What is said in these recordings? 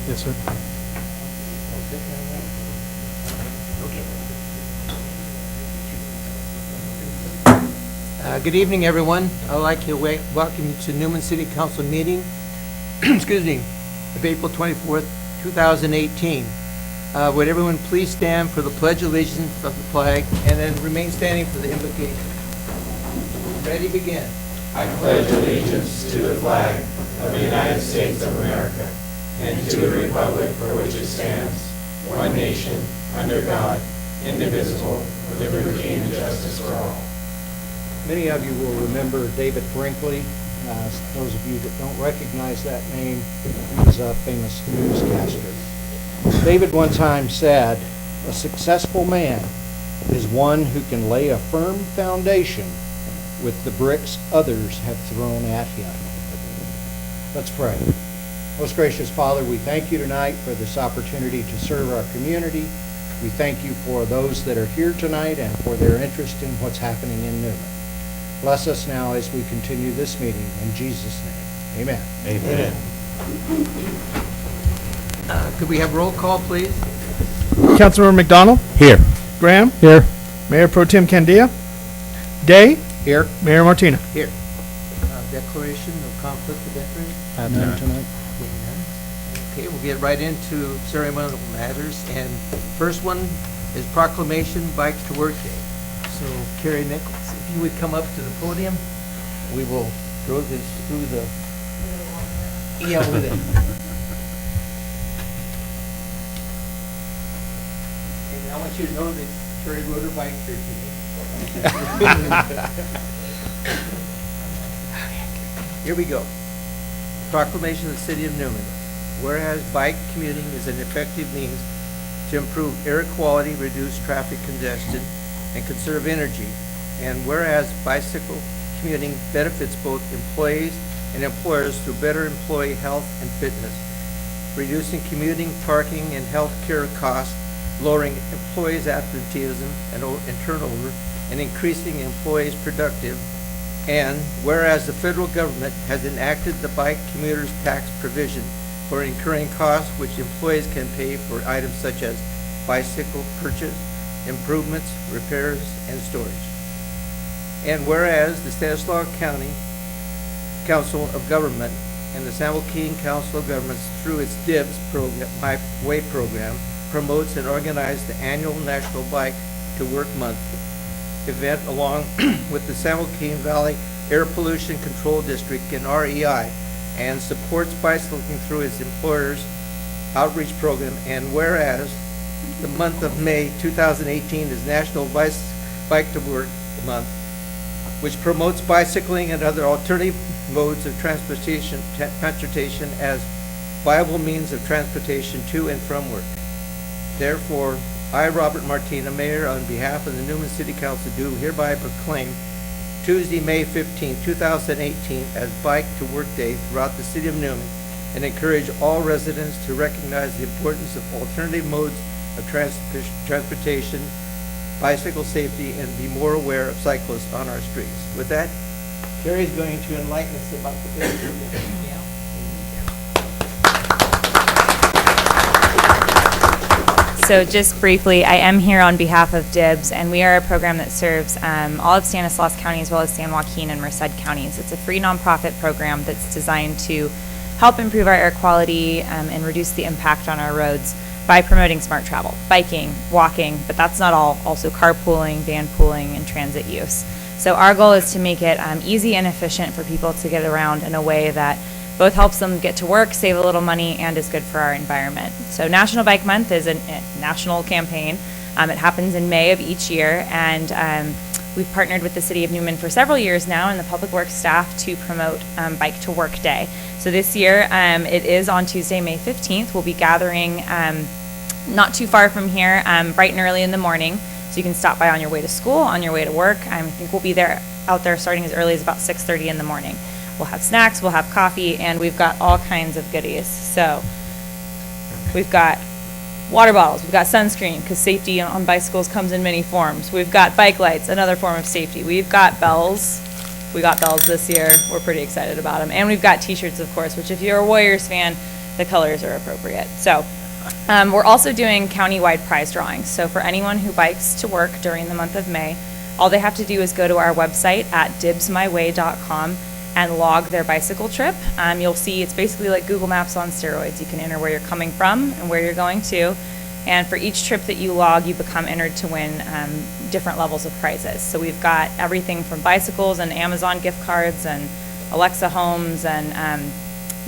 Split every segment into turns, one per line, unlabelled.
Yes, sir.
Good evening, everyone. I'd like to welcome you to Newman City Council meeting, excuse me, of April 24th, 2018. Would everyone please stand for the Pledge of Allegiance of the flag and then remain standing for the invocation. Ready, begin.
I pledge allegiance to the flag of the United States of America and to the republic for which it stands, one nation, under God, indivisible, with liberty and justice for all.
Many of you will remember David Brinkley. Those of you that don't recognize that name, he was a famous newscaster. David one time said, "A successful man is one who can lay a firm foundation with the bricks others have thrown at him." Let's pray. Most gracious Father, we thank you tonight for this opportunity to serve our community. We thank you for those that are here tonight and for their interest in what's happening in Newman. Bless us now as we continue this meeting. In Jesus' name, amen.
Amen.
Could we have roll call, please?
Councilmember McDonald?
Here.
Graham?
Here.
Mayor Pro Tem Candia? Day?
Here.
Mayor Martina?
Here. Declaration of conflict of interest?
Have none tonight.
Okay, we'll get right into ceremonial matters. And first one is proclamation Bike to Work Day. So Carrie Nichols, if you would come up to the podium, we will throw this through the, yeah, over there. And I want you to know that Carrie rode her bike here today. Here we go. Proclamation of the City of Newman. Whereas bike commuting is an effective means to improve air quality, reduce traffic congestion, and conserve energy. And whereas bicycle commuting benefits both employees and employers through better employee health and fitness, reducing commuting, parking, and health care costs, lowering employees' absenteeism and turnover, and increasing employees' productive. And whereas the federal government has enacted the bike commuters tax provision for incurring costs which employees can pay for items such as bicycle purchase, improvements, repairs, and storage. And whereas the Stanislaus County Council of Government and the San Joaquin Council of Governments through its DIBS program, My Way program, promotes and organizes the annual National Bike to Work Month event along with the San Joaquin Valley Air Pollution Control District and REI, and supports bicycling through its employers outreach program. And whereas the month of May 2018 is National Bike to Work Month, which promotes bicycling and other alternative modes of transportation as viable means of transportation to and from work. Therefore, I, Robert Martina, Mayor, on behalf of the Newman City Council, do hereby proclaim Tuesday, May 15, 2018 as Bike to Work Day throughout the City of Newman, and encourage all residents to recognize the importance of alternative modes of transportation, bicycle safety, and be more aware of cyclists on our streets. With that, Carrie is going to enlighten us about the business.
So just briefly, I am here on behalf of DIBS, and we are a program that serves all of Stanislaus County as well as San Joaquin and Merced counties. It's a free nonprofit program that's designed to help improve our air quality and reduce the impact on our roads by promoting smart travel, biking, walking, but that's not all, also carpooling, van pooling, and transit use. So our goal is to make it easy and efficient for people to get around in a way that both helps them get to work, save a little money, and is good for our environment. So National Bike Month is a national campaign. It happens in May of each year, and we've partnered with the City of Newman for several years now and the Public Works staff to promote Bike to Work Day. So this year, it is on Tuesday, May 15th. We'll be gathering not too far from here, bright and early in the morning. So you can stop by on your way to school, on your way to work. I think we'll be out there starting as early as about 6:30 in the morning. We'll have snacks, we'll have coffee, and we've got all kinds of goodies. So we've got water bottles, we've got sunscreen, because safety on bicycles comes in many forms. We've got bike lights, another form of safety. We've got bells. We got bells this year. We're pretty excited about them. And we've got t-shirts, of course, which if you're a Warriors fan, the colors are appropriate. So we're also doing county-wide prize drawings. So for anyone who bikes to work during the month of May, all they have to do is go to our website at dibsmyway.com and log their bicycle trip. You'll see it's basically like Google Maps on steroids. You can enter where you're coming from and where you're going to. And for each trip that you log, you become entered to win different levels of prizes. So we've got everything from bicycles and Amazon gift cards and Alexa homes and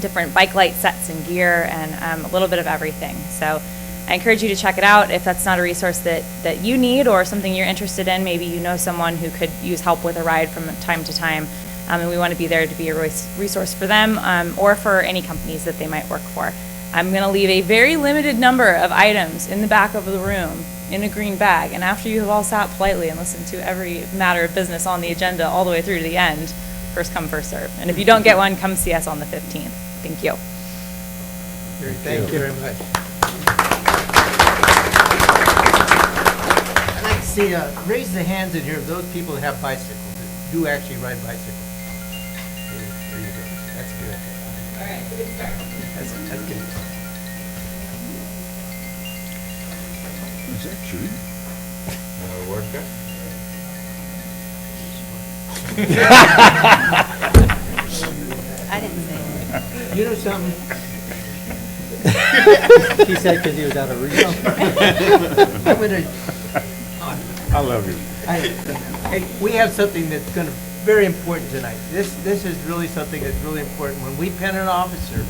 different bike light sets and gear and a little bit of everything. So I encourage you to check it out. If that's not a resource that you need or something you're interested in, maybe you know someone who could use help with a ride from time to time, and we want to be there to be a resource for them or for any companies that they might work for. I'm going to leave a very limited number of items in the back of the room in a green bag, and after you have all sat politely and listened to every matter of business on the agenda all the way through to the end, first come, first serve. And if you don't get one, come see us on the 15th. Thank you.
Thank you very much. I'd like to see, raise the hands in here of those people that have bicycles, that do actually ride bicycles. There you go. That's good.
All right, so good start.
That's good.
Is that true? Workout?
I didn't say it.
You know something?
He said because he was out of Rio.
I'm gonna,
I love you.
hey, we have something that's gonna, very important tonight. This is really something that's really important. When we pen an officer,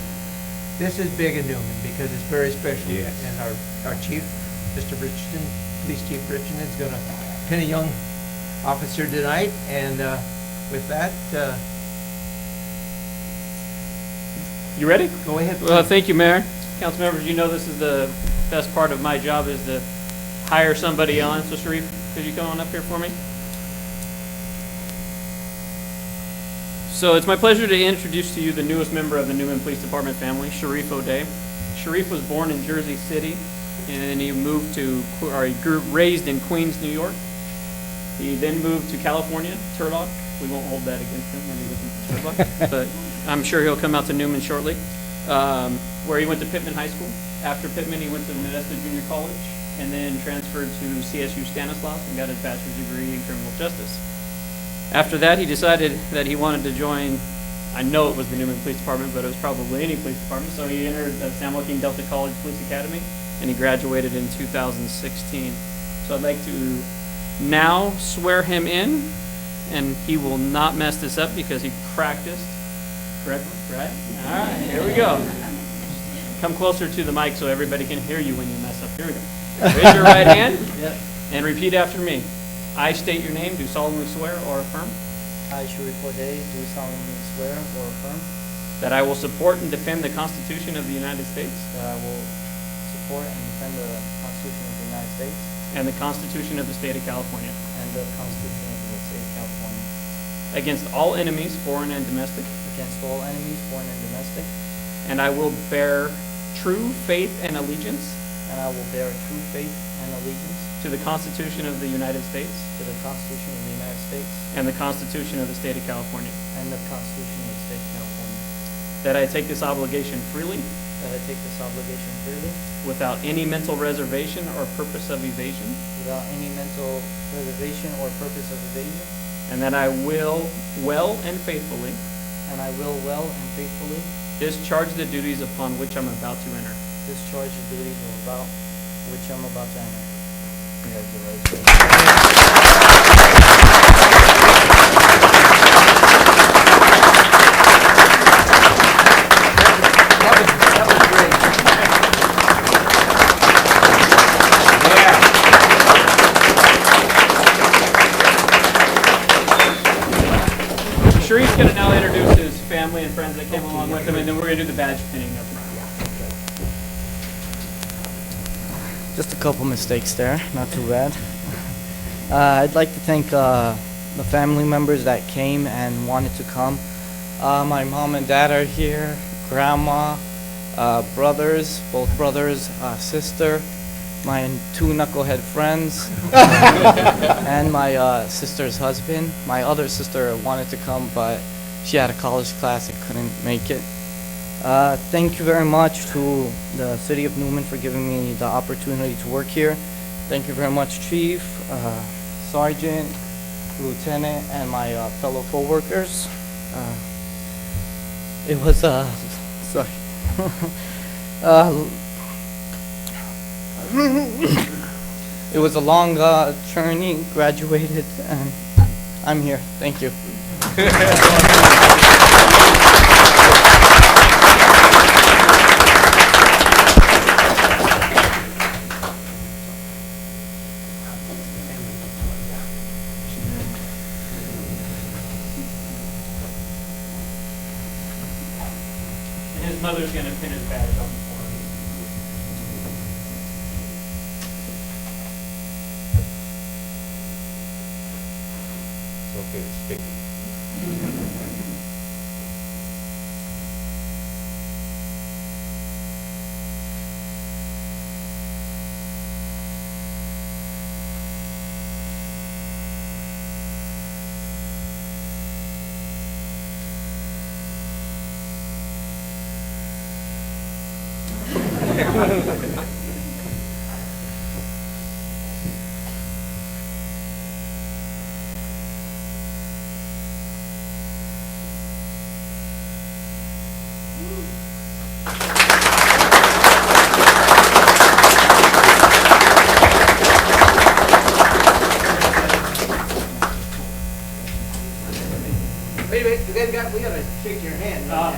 this is big in Newman because it's very special.
Yes.
And our chief, Mr. Richardson, Police Chief Richardson, is gonna pen a young officer tonight. And with that,
You ready?
go ahead.
Well, thank you, Mayor. Council members, you know this is the best part of my job is to hire somebody on. So Sharif, could you come on up here for me? So it's my pleasure to introduce to you the newest member of the Newman Police Department family, Sharif O'Day. Sharif was born in Jersey City, and he raised in Queens, New York. He then moved to California, Turlock. We won't hold that against him when he lives in Turlock, but I'm sure he'll come out to Newman shortly, where he went to Pittman High School. After Pittman, he went to Modesto Junior College and then transferred to CSU Stanislaus and got his bachelor's degree in criminal justice. After that, he decided that he wanted to join, I know it was the Newman Police Department, but it was probably any police department, so he entered San Joaquin Delta College Police Academy, and he graduated in 2016. So I'd like to now swear him in, and he will not mess this up because he practiced correctly, right? All right, here we go. Come closer to the mic so everybody can hear you when you mess up. Here we go. Raise your right hand and repeat after me. I state your name, do solemnly swear or affirm
I, Sharif O'Day, do solemnly swear or affirm
that I will support and defend the Constitution of the United States
that I will support and defend the Constitution of the United States
and the Constitution of the State of California
and the Constitution of the State of California
against all enemies, foreign and domestic,
against all enemies, foreign and domestic,
and I will bear true faith and allegiance
and I will bear true faith and allegiance
to the Constitution of the United States
to the Constitution of the United States
and the Constitution of the State of California,
and the Constitution of the State of California,
that I take this obligation freely
that I take this obligation freely
without any mental reservation or purpose of evasion,
without any mental reservation or purpose of evasion,
and that I will well and faithfully
and I will well and faithfully
discharge the duties upon which I'm about to enter.
discharge the duties about which I'm about to enter. Congratulations.
That was great. Yeah.
Sharif's going to now introduce his family and friends that came along with him, and then we're going to do the badge pinning up front.
Just a couple mistakes there, not too bad. I'd like to thank the family members that came and wanted to come. My mom and dad are here, grandma, brothers, both brothers, sister, my two knucklehead friends, and my sister's husband. My other sister wanted to come, but she had a college class and couldn't make it. Thank you very much to the City of Newman for giving me the opportunity to work here. Thank you very much, Chief, Sergeant, Lieutenant, and my fellow co-workers. It was, sorry. It was a long journey, graduated, and I'm here. Thank you.
And his mother's gonna pin his badge on the form.
It's okay to speak.
Wait a minute, we gotta shake your hand. But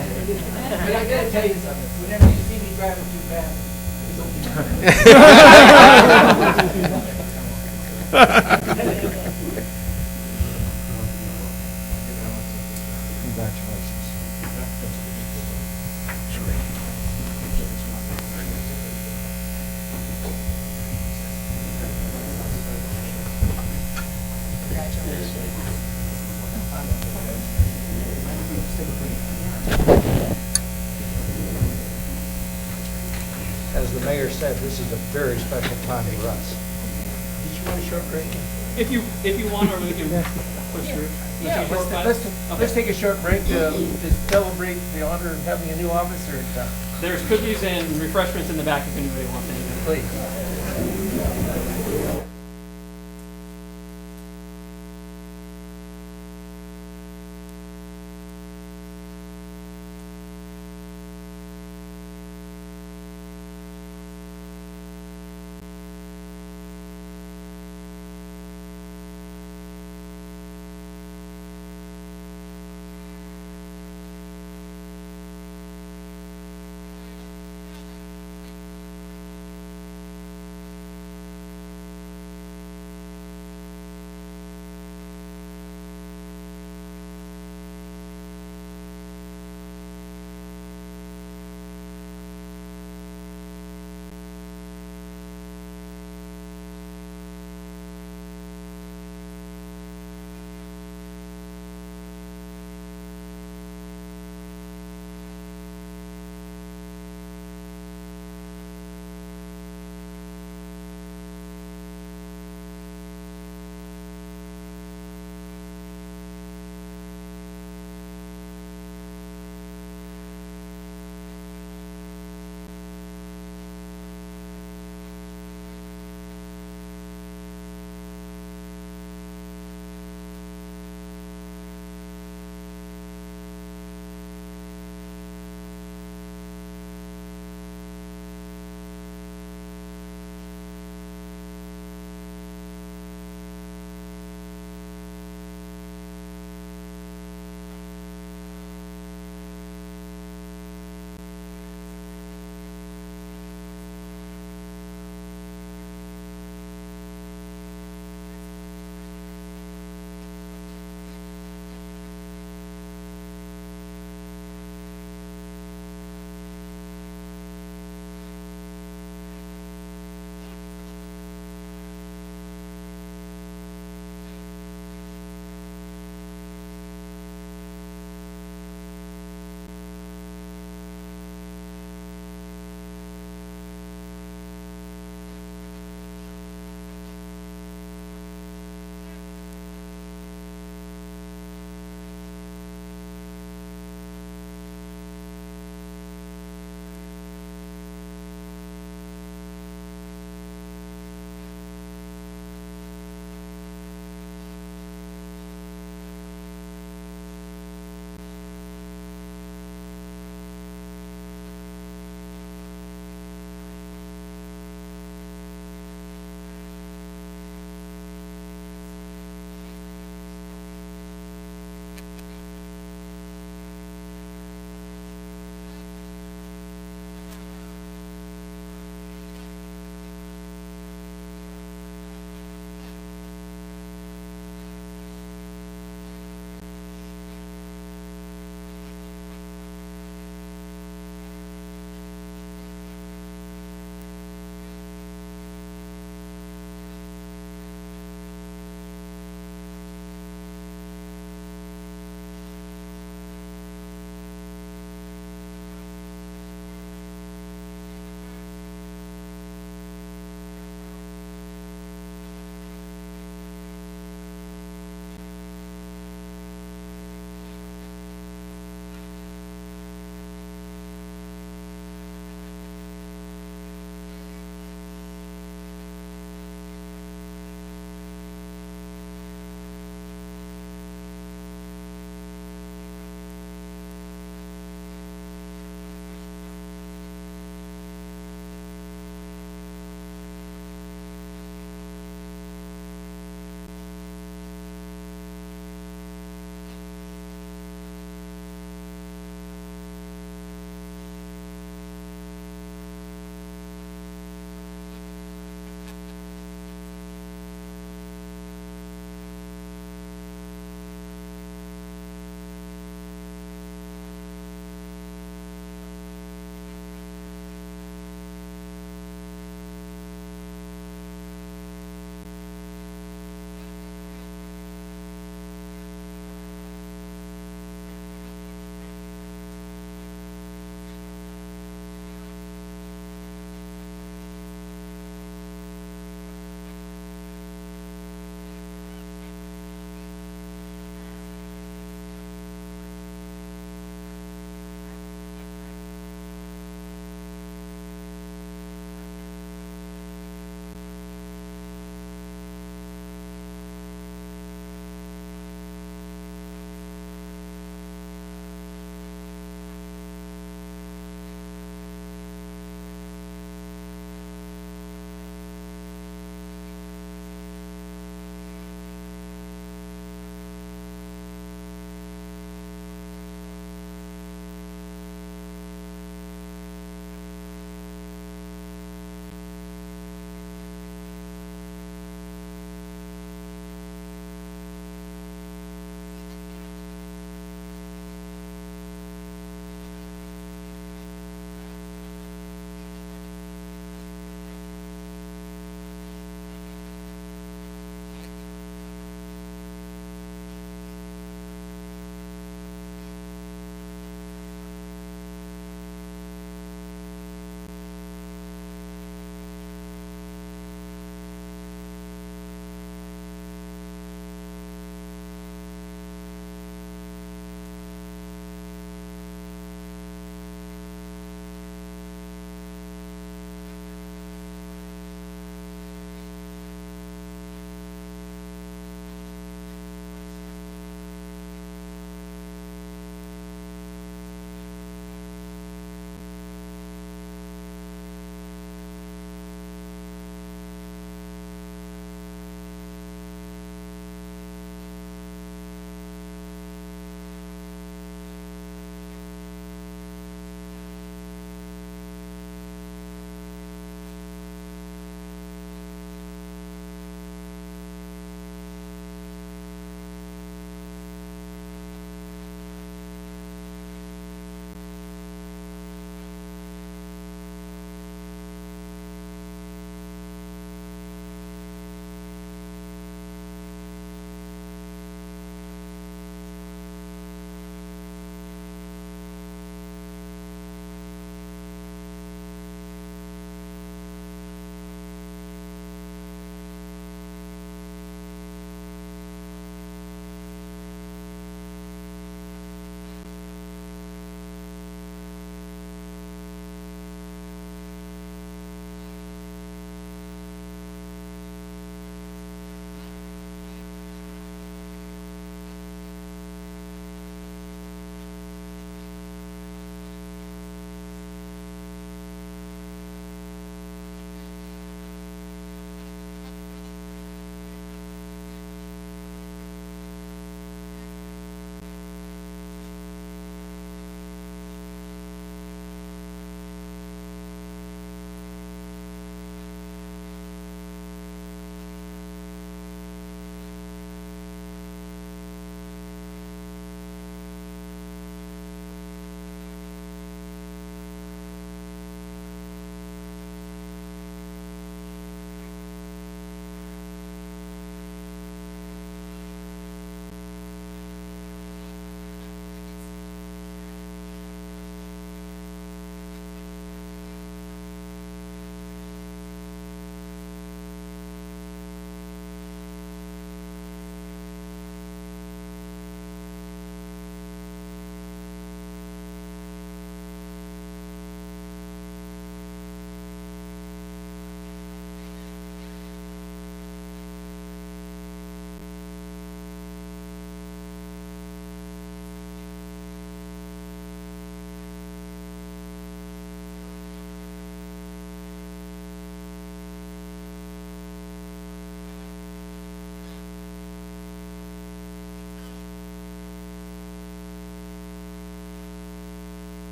I gotta tell you something, whenever you see me driving too fast, As the mayor said, this is a very special time for us. Did you want a short break?
If you want, or we can push through.
Yeah, let's take a short break to celebrate the honor of having a new officer in town.
There's cookies and refreshments in the back if anybody wants anything.
Please.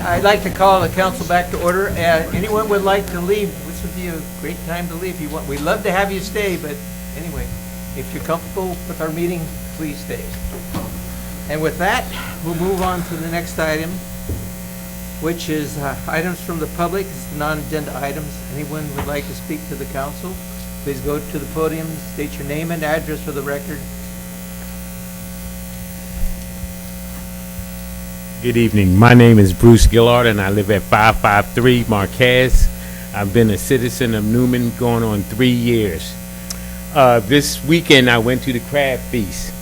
I'd like to call the council back to order. Anyone would like to leave, this would be a great time to leave. We'd love to have you stay, but anyway, if you're comfortable with our meeting, please stay. And with that, we'll move on to the next item, which is items from the public, it's non-agenda items. Anyone would like to speak to the council, please go to the podium, state your name and address for the record.
Good evening. My name is Bruce Gillard, and I live at 553 Marquez. I've been a citizen of Newman going on 3 years. This weekend, I went to the crab feast,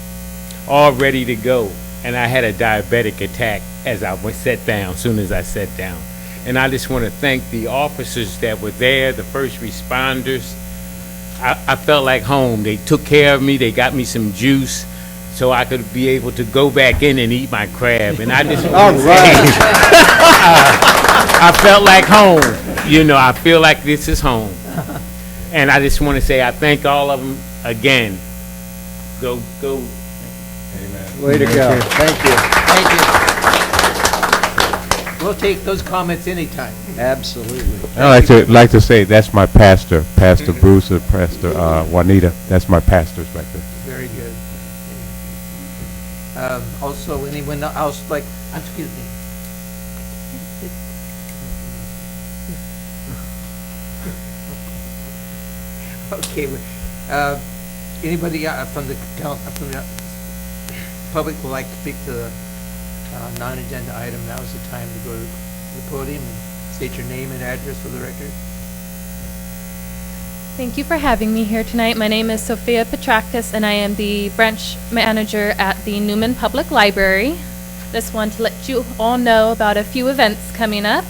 all ready to go, and I had a diabetic attack as I sat down, soon as I sat down. And I just want to thank the officers that were there, the first responders. I felt like home. They took care of me. They got me some juice, so I could be able to go back in and eat my crab. And I just
All right.
I felt like home. You know, I feel like this is home. And I just want to say I thank all of them again. Go.
Way to go. Thank you.
Thank you. We'll take those comments anytime.
Absolutely.
I'd like to say that's my pastor, Pastor Bruce and Pastor Juanita. That's my pastors back there.
Very good. Also, anyone else like, excuse me. Okay, anybody from the public would like to speak to the non-agenda item? Now is the time to go to the podium and state your name and address for the record.
Thank you for having me here tonight. My name is Sophia Petrakis, and I am the branch manager at the Newman Public Library. Just want to let you all know about a few events coming up.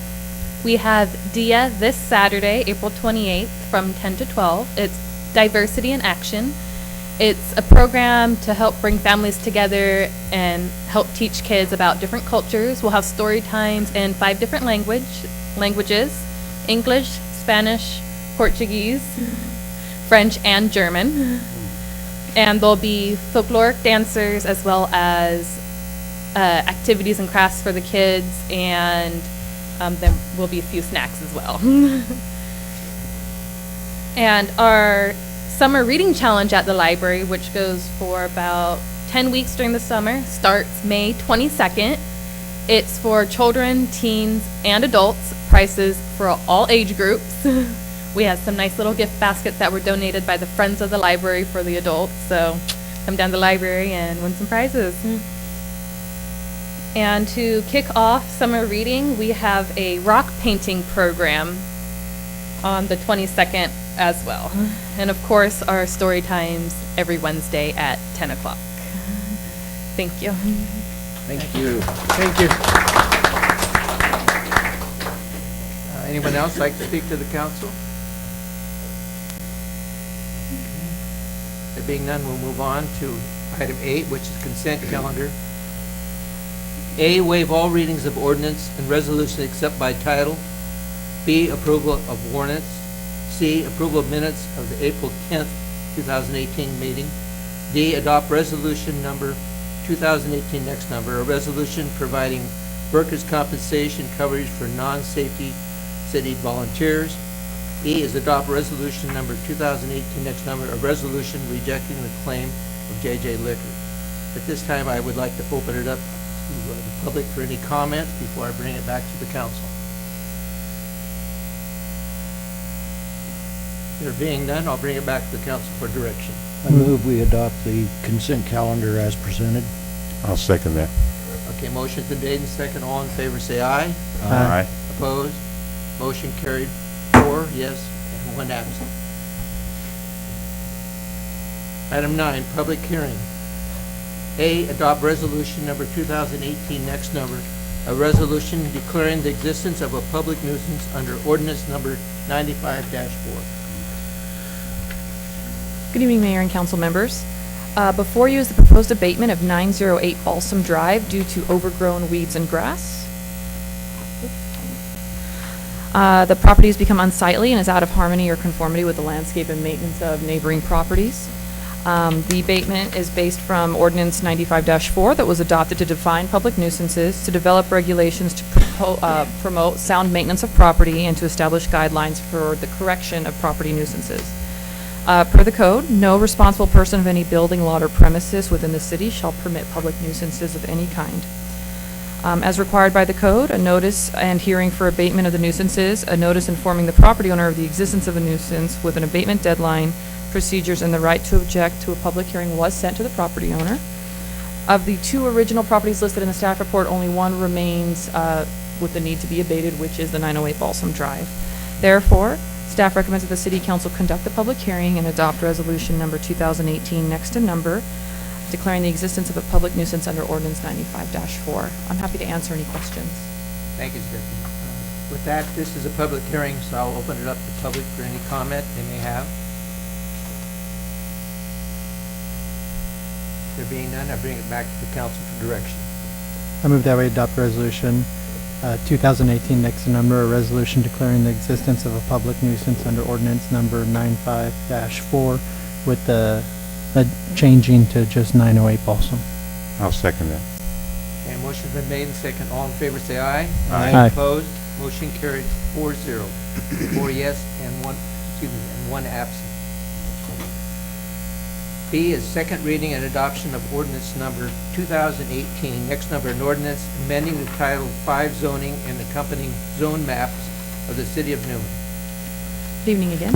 We have DIA this Saturday, April 28th, from 10 to 12. It's Diversity in Action. It's a program to help bring families together and help teach kids about different cultures. We'll have story times in 5 different languages: English, Spanish, Portuguese, French, and German. And there'll be folkloric dancers as well as activities and crafts for the kids, and there will be a few snacks as well. And our summer reading challenge at the library, which goes for about 10 weeks during the summer, starts May 22nd. It's for children, teens, and adults, prices for all age groups. We have some nice little gift baskets that were donated by the Friends of the Library for the adults, so come down to the library and win some prizes. And to kick off summer reading, we have a rock painting program on the 22nd as well. And of course, our story times every Wednesday at 10 o'clock. Thank you.
Thank you.
Thank you.
Anyone else like to speak to the council? There being none, we'll move on to item 8, which is consent calendar. A, waive all readings of ordinance and resolution except by title. B, approval of warrants. C, approval of minutes of the April 10th, 2018 meeting. D, adopt resolution number 2018 next number, a resolution providing workers' compensation coverage for non-safety city volunteers. E is adopt resolution number 2018 next number, a resolution rejecting the claim of JJ Liquor. At this time, I would like to open it up to the public for any comments before I bring it back to the council. There being none, I'll bring it back to the council for direction.
I move we adopt the consent calendar as presented.
I'll second that.
Okay, motion's been made and second. All in favor, say aye.
Aye.
Opposed? Motion carried 4 yes and 1 absent. Item 9, public hearing. A, adopt resolution number 2018 next number, a resolution declaring the existence of a public nuisance under ordinance number 95-4.
Good evening, Mayor and council members. Before you is the proposed abatement of 908 Balsam Drive due to overgrown weeds and grass. The property has become unsightly and is out of harmony or conformity with the landscape and maintenance of neighboring properties. The abatement is based from Ordinance 95-4 that was adopted to define public nuisances, to develop regulations to promote sound maintenance of property, and to establish guidelines for the correction of property nuisances. Per the code, no responsible person of any building, lot, or premises within the city shall permit public nuisances of any kind. As required by the code, a notice and hearing for abatement of the nuisances, a notice informing the property owner of the existence of a nuisance with an abatement deadline, procedures, and the right to object to a public hearing was sent to the property owner. Of the 2 original properties listed in the staff report, only one remains with the need to be abated, which is the 908 Balsam Drive. Therefore, staff recommends that the City Council conduct the public hearing and adopt resolution number 2018 next in number, declaring the existence of a public nuisance under Ordinance 95-4. I'm happy to answer any questions.
Thank you, Stephanie. With that, this is a public hearing, so I'll open it up to the public for any comment they may have. There being none, I bring it back to the council for direction.
I move that we adopt resolution 2018 next in number, a resolution declaring the existence of a public nuisance under ordinance number 95-4 with the changing to just 908 Balsam.
I'll second that.
And motion's been made and second. All in favor say aye.
Aye.
Opposed? Motion carried 4-0. 4 yes and one absent. B is second reading and adoption of ordinance number 2018, next number, an ordinance amending the Title 5 zoning and accompanying zone maps of the city of Newman.
Good evening again.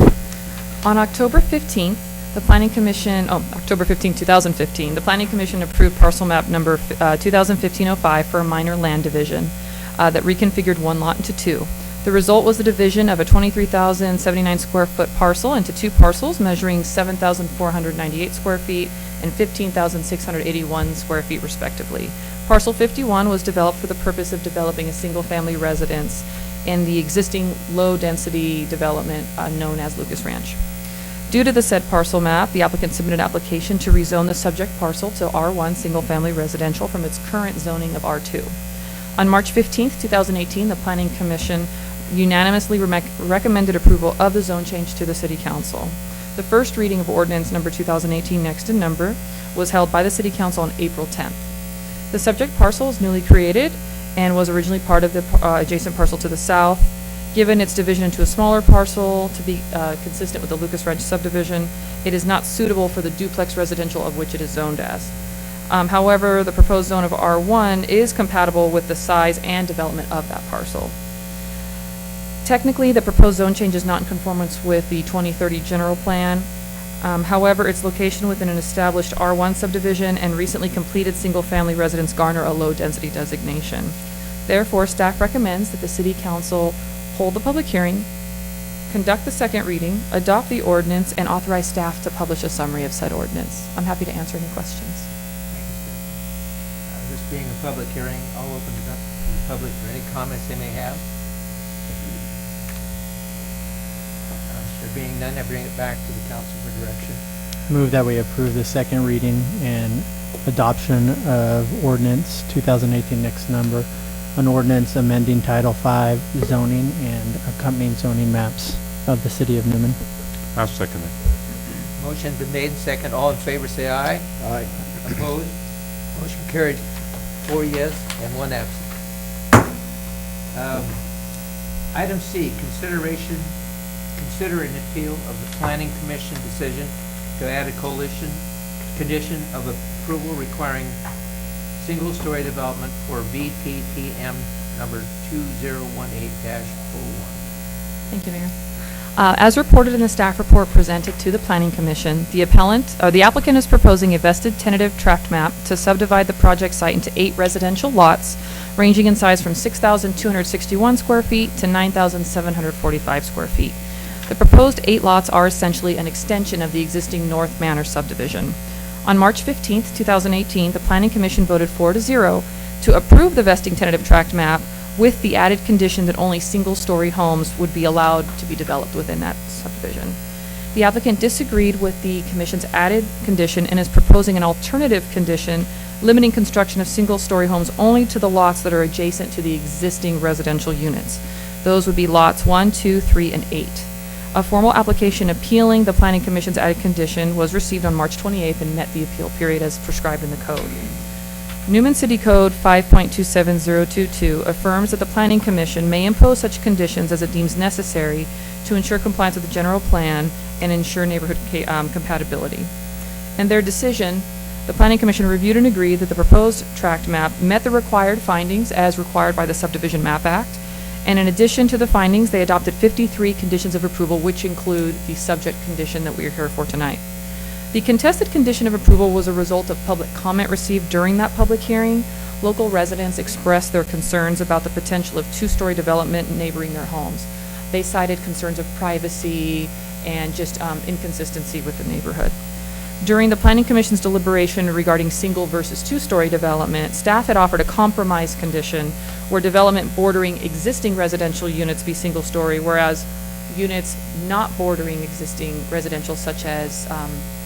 On October 15th, the Planning Commission, October 15, 2015, the Planning Commission approved parcel map number 2015-05 for a minor land division that reconfigured one lot into 2. The result was the division of a 23,079 square foot parcel into 2 parcels measuring 7,498 square feet and 15,681 square feet respectively. Parcel 51 was developed for the purpose of developing a single-family residence in the existing low-density development known as Lucas Ranch. Due to the said parcel map, the applicant submitted an application to rezone the subject parcel to R1 single-family residential from its current zoning of R2. On March 15, 2018, the Planning Commission unanimously recommended approval of the zone change to the City Council. The first reading of ordinance number 2018 next in number was held by the City Council on April 10th. The subject parcel is newly created and was originally part of the adjacent parcel to the south. Given its division into a smaller parcel to be consistent with the Lucas Ranch subdivision, it is not suitable for the duplex residential of which it is zoned as. However, the proposed zone of R1 is compatible with the size and development of that parcel. Technically, the proposed zone change is not in conformance with the 2030 general plan. However, its location within an established R1 subdivision and recently completed single-family residence garner a low-density designation. Therefore, staff recommends that the City Council hold the public hearing, conduct the second reading, adopt the ordinance, and authorize staff to publish a summary of said ordinance. I'm happy to answer any questions.
Thank you, Steph. This being a public hearing, I'll open it up to the public for any comments they may have. There being none, I bring it back to the council for direction.
Move that we approve the second reading and adoption of ordinance 2018 next number, an ordinance amending Title 5 zoning and accompanying zoning maps of the city of Newman.
I'll second that.
Motion been made and second. All in favor say aye.
Aye.
Opposed? Motion carried 4 yes and 1 absent. Item C, consider an appeal of the Planning Commission decision to add a condition of approval requiring single-story development for VPPM number 2018-01.
Thank you, Mayor. As reported in the staff report presented to the Planning Commission, the applicant is proposing a vested tentative tract map to subdivide the project site into 8 residential lots ranging in size from 6,261 square feet to 9,745 square feet. The proposed 8 lots are essentially an extension of the existing North Manor subdivision. On March 15, 2018, the Planning Commission voted 4-0 to approve the vesting tentative tract map with the added condition that only single-story homes would be allowed to be developed within that subdivision. The applicant disagreed with the Commission's added condition and is proposing an alternative condition limiting construction of single-story homes only to the lots that are adjacent to the existing residential units. Those would be lots 1, 2, 3, and 8. A formal application appealing the Planning Commission's added condition was received on March 28th and met the appeal period as prescribed in the code. Newman City Code 5.27022 affirms that the Planning Commission may impose such conditions as it deems necessary to ensure compliance with the general plan and ensure neighborhood compatibility. In their decision, the Planning Commission reviewed and agreed that the proposed tract map met the required findings as required by the Subdivision Map Act, and in addition to the findings, they adopted 53 conditions of approval, which include the subject condition that we are here for tonight. The contested condition of approval was a result of public comment received during that public hearing. Local residents expressed their concerns about the potential of two-story development neighboring their homes. They cited concerns of privacy and just inconsistency with the neighborhood. During the Planning Commission's deliberation regarding single versus two-story development, staff had offered a compromise condition where development bordering existing residential units be single-story, whereas units not bordering existing residential, such as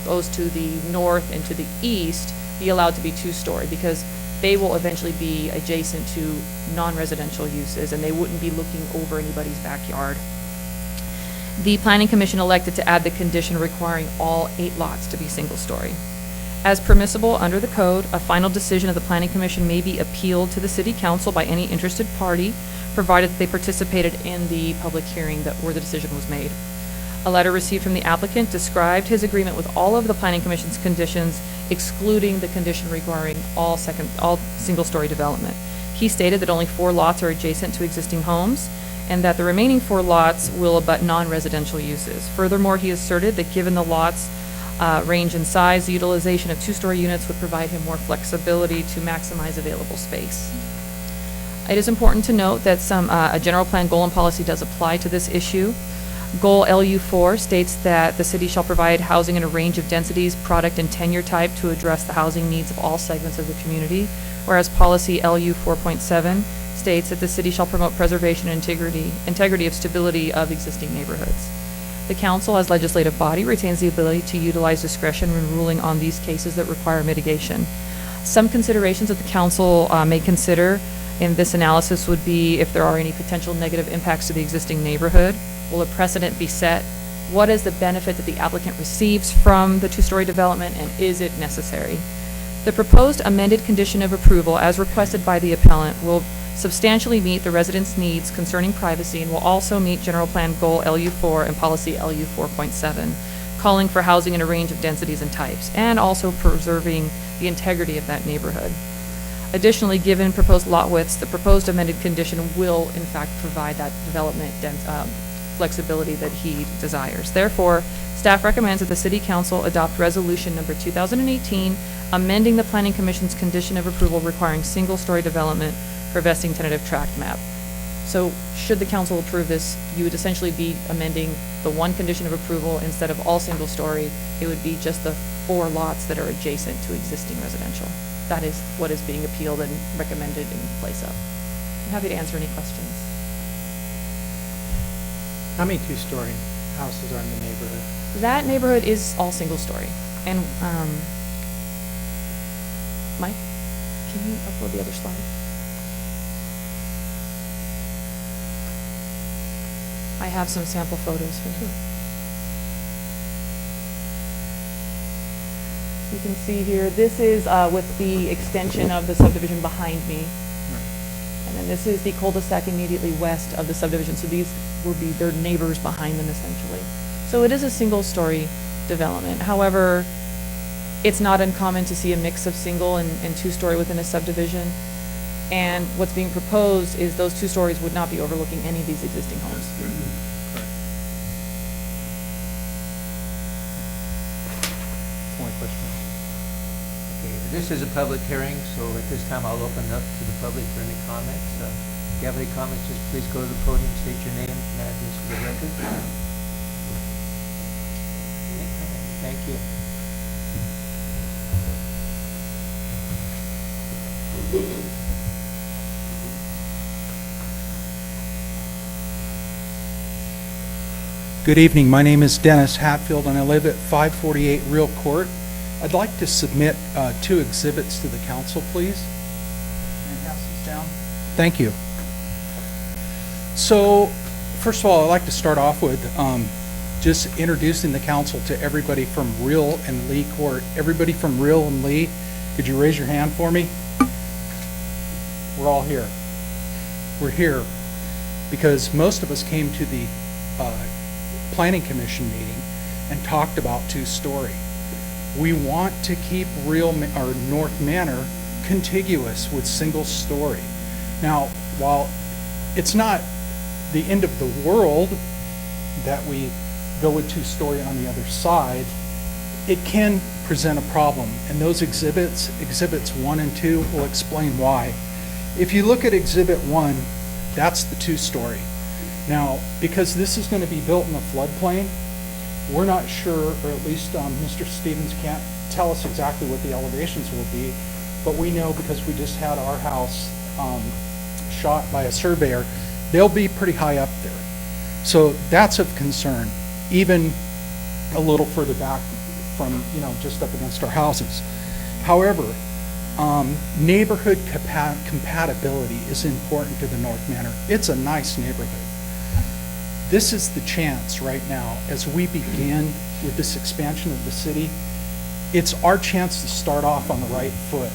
those to the north and to the east, be allowed to be two-story, because they will eventually be adjacent to non-residential uses and they wouldn't be looking over anybody's backyard. The Planning Commission elected to add the condition requiring all 8 lots to be single-story. As permissible under the code, a final decision of the Planning Commission may be appealed to the City Council by any interested party, provided that they participated in the public hearing where the decision was made. A letter received from the applicant described his agreement with all of the Planning Commission's conditions, excluding the condition requiring all single-story development. He stated that only 4 lots are adjacent to existing homes, and that the remaining 4 lots will abut non-residential uses. Furthermore, he asserted that given the lots range in size, the utilization of two-story units would provide him more flexibility to maximize available space. It is important to note that a general plan goal and policy does apply to this issue. Goal LU4 states that the city shall provide housing in a range of densities, product, and tenure type to address the housing needs of all segments of the community, whereas policy LU 4.7 states that the city shall promote preservation and integrity of stability of existing neighborhoods. The council, as legislative body, retains the ability to utilize discretion when ruling on these cases that require mitigation. Some considerations that the council may consider in this analysis would be if there are any potential negative impacts to the existing neighborhood. Will a precedent be set? What is the benefit that the applicant receives from the two-story development, and is it necessary? The proposed amended condition of approval, as requested by the appellant, will substantially meet the residents' needs concerning privacy and will also meet General Plan Goal LU4 and Policy LU 4.7, calling for housing in a range of densities and types, and also preserving the integrity of that neighborhood. Additionally, given proposed lot widths, the proposed amended condition will, in fact, provide that development flexibility that he desires. Therefore, staff recommends that the City Council adopt Resolution Number 2018, amending the Planning Commission's condition of approval requiring single-story development for vesting tentative tract map. So, should the council approve this, you would essentially be amending the one condition of approval. Instead of all single-story, it would be just the 4 lots that are adjacent to existing residential. That is what is being appealed and recommended in place of. I'm happy to answer any questions.
How many two-story houses are in the neighborhood?
That neighborhood is all single-story. And, Mike, can you upload the other slide? I have some sample photos for you. You can see here, this is with the extension of the subdivision behind me. And then this is the cul-de-sac immediately west of the subdivision. So these would be their neighbors behind them essentially. So it is a single-story development. However, it's not uncommon to see a mix of single and two-story within a subdivision. And what's being proposed is those 2 stories would not be overlooking any of these existing homes.
Only question.
Okay, this is a public hearing, so at this time I'll open it up to the public for any comments. If you have any comments, just please go to the podium, state your name and address for the record. Thank you.
Good evening. My name is Dennis Hatfield, and I live at 548 Real Court. I'd like to submit 2 exhibits to the council, please. And pass these down. Thank you. So, first of all, I'd like to start off with just introducing the council to everybody from Real and Lee Court. Everybody from Real and Lee, could you raise your hand for me? We're all here. We're here because most of us came to the Planning Commission meeting and talked about two-story. We want to keep North Manor contiguous with single story. Now, while it's not the end of the world that we go with two-story on the other side, it can present a problem. And those exhibits 1 and 2, will explain why. If you look at exhibit 1, that's the two-story. Now, because this is going to be built in a floodplain, we're not sure, or at least Mr. Stevens can't tell us exactly what the elevations will be, but we know because we just had our house shot by a surveyor, they'll be pretty high up there. So that's of concern, even a little further back from, just up against our houses. However, neighborhood compatibility is important to the North Manor. It's a nice neighborhood. This is the chance right now, as we begin with this expansion of the city, it's our chance to start off on the right foot.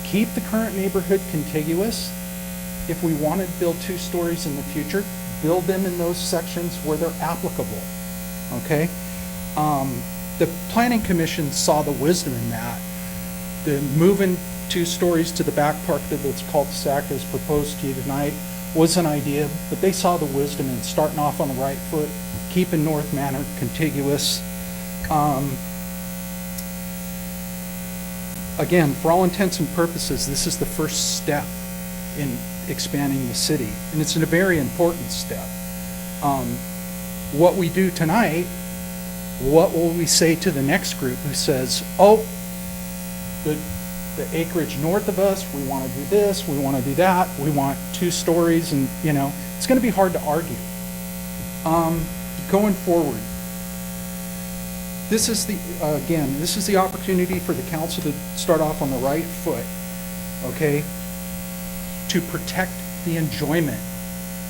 Keep the current neighborhood contiguous. If we want to build two stories in the future, build them in those sections where they're applicable, okay? The Planning Commission saw the wisdom in that. The moving 2 stories to the back part of this cul-de-sac as proposed to you tonight was an idea, but they saw the wisdom in starting off on the right foot, keeping North Manor contiguous. Again, for all intents and purposes, this is the first step in expanding the city, and it's a very important step. What we do tonight, what will we say to the next group who says, oh, the acreage north of us, we want to do this, we want to do that, we want 2 stories, and it's going to be hard to argue. Going forward, this is the opportunity for the council to start off on the right foot, okay, to protect the enjoyment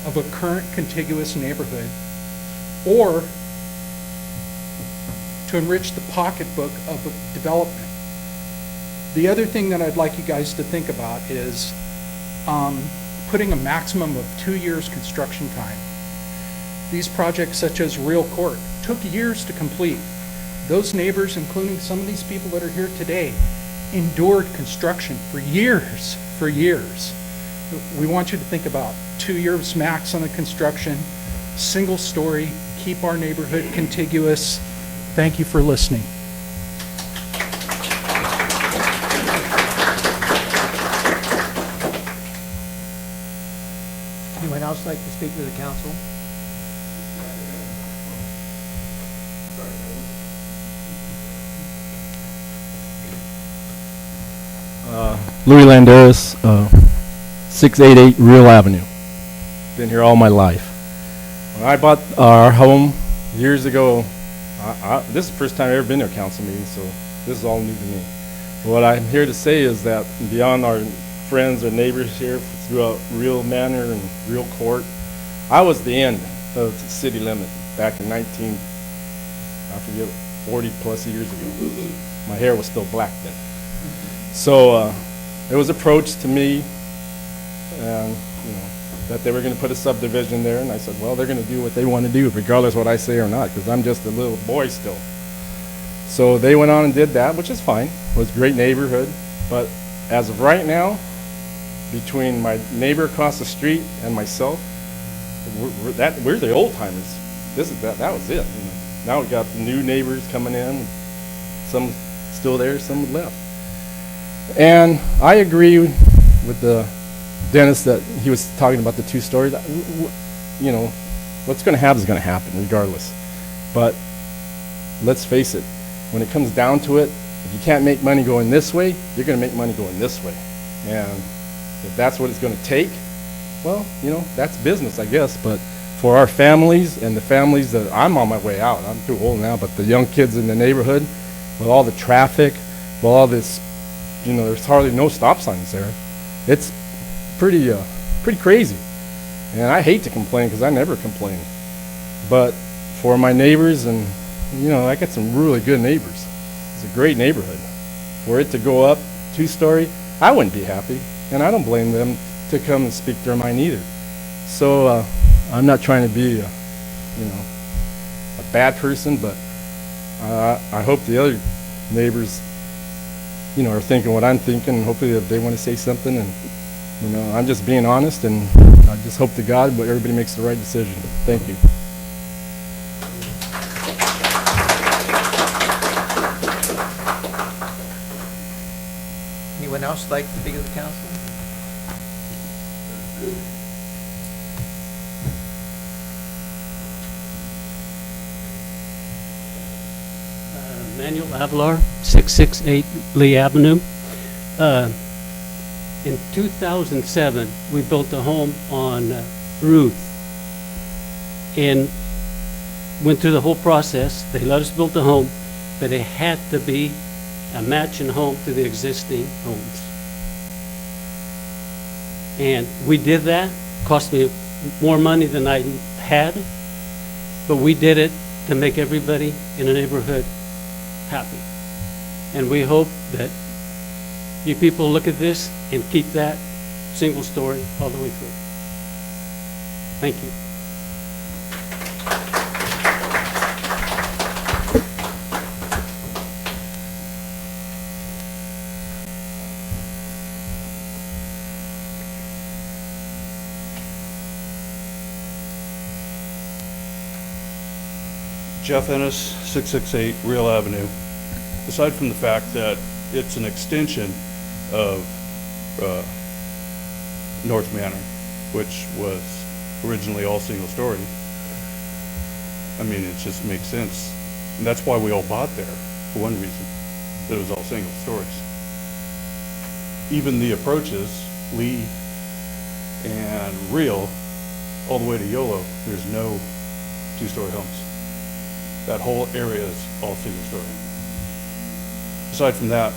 of a current contiguous neighborhood, or to enrich the pocketbook of a development. The other thing that I'd like you guys to think about is putting a maximum of 2 years construction time. These projects such as Real Court took years to complete. Those neighbors, including some of these people that are here today, endured construction for years, We want you to think about 2 years max on the construction, single story, keep our neighborhood contiguous. Thank you for listening.
Anyone else like to speak to the council?
Louis Landeris, 688 Real Avenue. Been here all my life. When I bought our home years ago, this is the first time I've ever been to a council meeting, so this is all new to me. What I'm here to say is that beyond our friends or neighbors here throughout Real Manor and Real Court, I was the end of the city limit back in 40 plus years ago. My hair was still black then. So it was approached to me, and that they were going to put a subdivision there, and I said, well, they're going to do what they want to do, regardless of what I say or not, because I'm just a little boy still. So they went on and did that, which is fine. It was a great neighborhood, but as of right now, between my neighbor across the street and myself, we're the old timers. That was it. Now we got new neighbors coming in, some still there, some left. And I agree with Dennis that he was talking about the 2 stories. What's going to happen is going to happen regardless. But let's face it, when it comes down to it, if you can't make money going this way, you're going to make money going this way. And if that's what it's going to take, well, that's business, I guess. But for our families and the families that I'm on my way out, I'm too old now, but the young kids in the neighborhood, with all the traffic, with all this, there's hardly no stop signs there. It's pretty crazy. And I hate to complain because I never complain. But for my neighbors, and you know, I got some really good neighbors. It's a great neighborhood. For it to go up 2-story, I wouldn't be happy, and I don't blame them to come and speak their mind either. So I'm not trying to be, you know, a bad person, but I hope the other neighbors, you know, are thinking what I'm thinking, and hopefully if they want to say something, and you know, I'm just being honest, and I just hope to God everybody makes the right decision. Thank you.
Anyone else like to speak of the council?
Manuel Avalar, 668 Lee Avenue. In 2007, we built a home on Ruth and went through the whole process. They let us build the home, but it had to be a matching home to the existing homes. And we did that. Cost me more money than I had, but we did it to make everybody in the neighborhood happy. And we hope that you people look at this and keep that single story all the way through. Thank you.
Jeff Ennis, 668 Real Avenue. Aside from the fact that it's an extension of North Manor, which was originally all single story, I mean, it just makes sense. And that's why we all bought there, for one reason, that it was all single stories. Even the approaches, Lee and Real, all the way to YOLO, there's no 2-story homes. That whole area is all single story. Aside from that,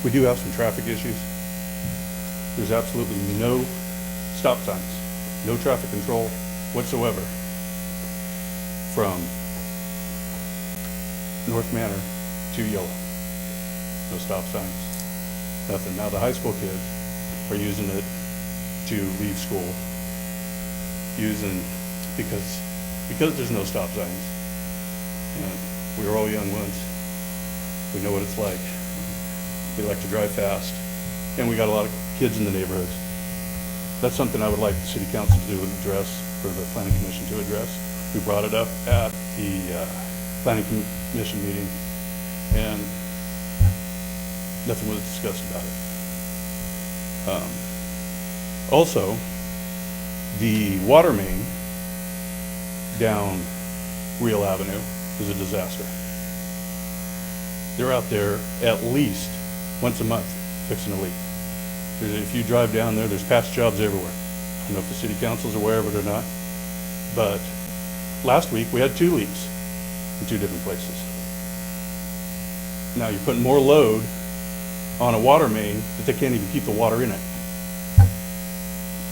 we do have some traffic issues. There's absolutely no stop signs, no traffic control whatsoever from North Manor to YOLO. No stop signs, nothing. Now the high school kids are using it to leave school, because there's no stop signs, and we were all young ones. We know what it's like. We like to drive fast, and we got a lot of kids in the neighborhoods. That's something I would like the city council to do and address, for the planning commission to address. We brought it up at the planning commission meeting, and nothing was discussed about it. Also, the water main down Real Avenue is a disaster. They're out there at least once a month fixing a leak. If you drive down there, there's patch jobs everywhere. I don't know if the city council's aware of it or not, but last week we had 2 leaks in 2 different places. Now you're putting more load on a water main that they can't even keep the water in it.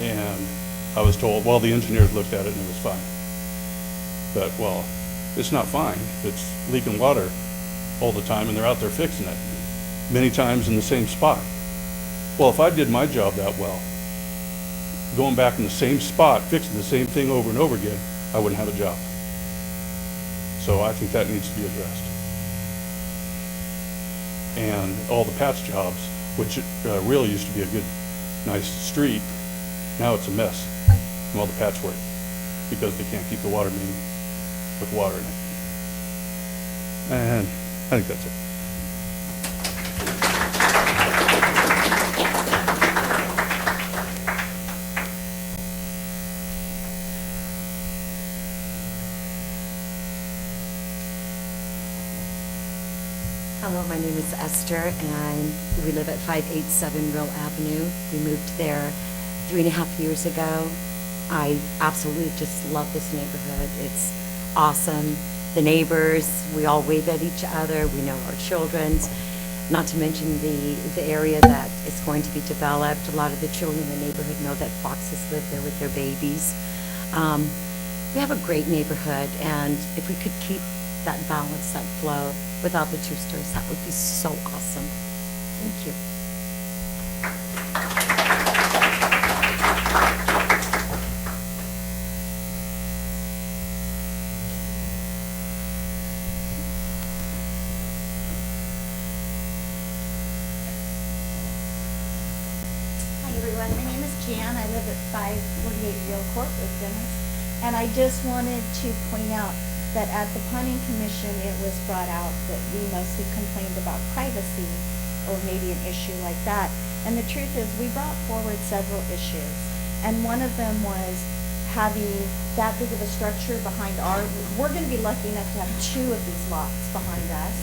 And I was told, well, the engineers looked at it and it was fine. But, well, it's not fine. It's leaking water all the time and they're out there fixing it, many times in the same spot. Well, if I did my job that well, going back in the same spot, fixing the same thing over and over again, I wouldn't have a job. So I think that needs to be addressed. And all the patch jobs, which really used to be a good, nice street, now it's a mess from all the patchwork because they can't keep the water main with water in it. And I think that's it.
Hello, my name is Esther, and we live at 587 Real Avenue. We moved there 3.5 years ago. I absolutely just love this neighborhood. It's awesome. The neighbors, we all wave at each other. We know our children's. Not to mention the area that is going to be developed. A lot of the children in the neighborhood know that foxes live there with their babies. we have a great neighborhood, and if we could keep that balance, that flow, without the two stories, that would be so awesome. Thank you.
Hi everyone, my name is Jan. I live at 548 Real Court with Dennis. And I just wanted to point out that at the Planning Commission, it was brought out that we mostly complained about privacy or maybe an issue like that. And the truth is, we brought forward several issues. And one of them was having that big of a structure behind we're going to be lucky enough to have 2 of these lots behind us.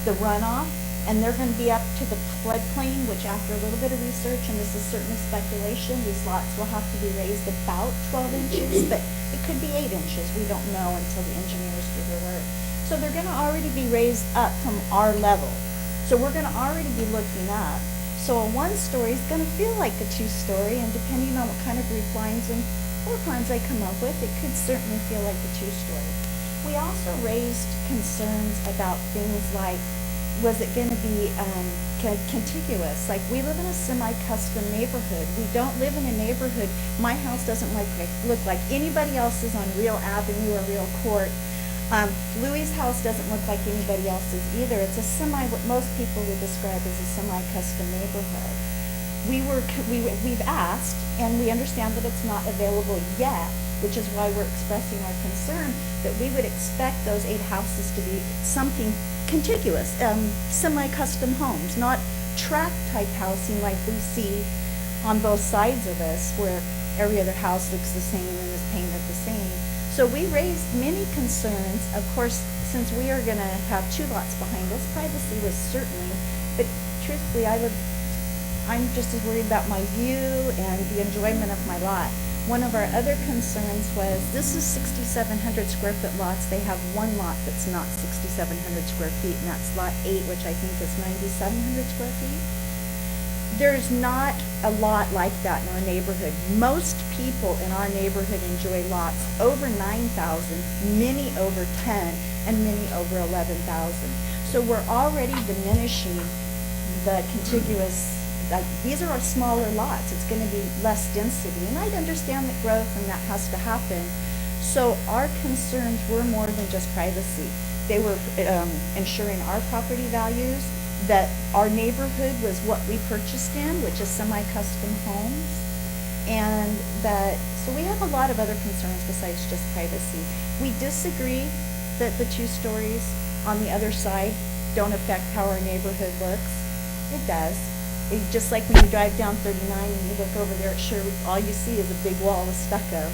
The runoff, and they're going to be up to the floodplain, which after a little bit of research, and this is certainly speculation, these lots will have to be raised about 12 inches, but it could be 8 inches. We don't know until the engineers do their work. So they're going to already be raised up from our level. So we're going to already be looking up. So a 1-story is going to feel like a 2-story, and depending on what kind of roof lines and floor plans I come up with, it could certainly feel like a 2-story. We also raised concerns about things like, was it going to be contiguous? Like, we live in a semi-custom neighborhood. We don't live in a neighborhood. My house doesn't look like anybody else's on Real Avenue or Real Court. Louie's house doesn't look like anybody else's either. It's a what most people would describe as a semi-custom neighborhood. We've asked, and we understand that it's not available yet, which is why we're expressing our concern that we would expect those 8 houses to be something contiguous, semi-custom homes, not tract-type housing like we see on both sides of us, where every other house looks the same and is painted the same. So we raised many concerns. Of course, since we are going to have 2 lots behind us, privacy was certainly, but truthfully, I'm just as worried about my view and the enjoyment of my lot. One of our other concerns was, this is 6,700 square foot lots. They have 1 lot that's not 6,700 square feet, and that's lot 8, which I think is 9,700 square feet. There's not a lot like that in our neighborhood. Most people in our neighborhood enjoy lots over 9,000, many over 10, and many over 11,000. So we're already diminishing the contiguous. These are our smaller lots. It's going to be less density, and I'd understand that growth and that has to happen. So our concerns were more than just privacy. They were ensuring our property values, that our neighborhood was what we purchased in, which is semi-custom homes, and so we have a lot of other concerns besides just privacy. We disagree that the 2 stories on the other side don't affect how our neighborhood looks. It does. Just like when you drive down 39 and you look over there at Sherwood, all you see is a big wall of stucco.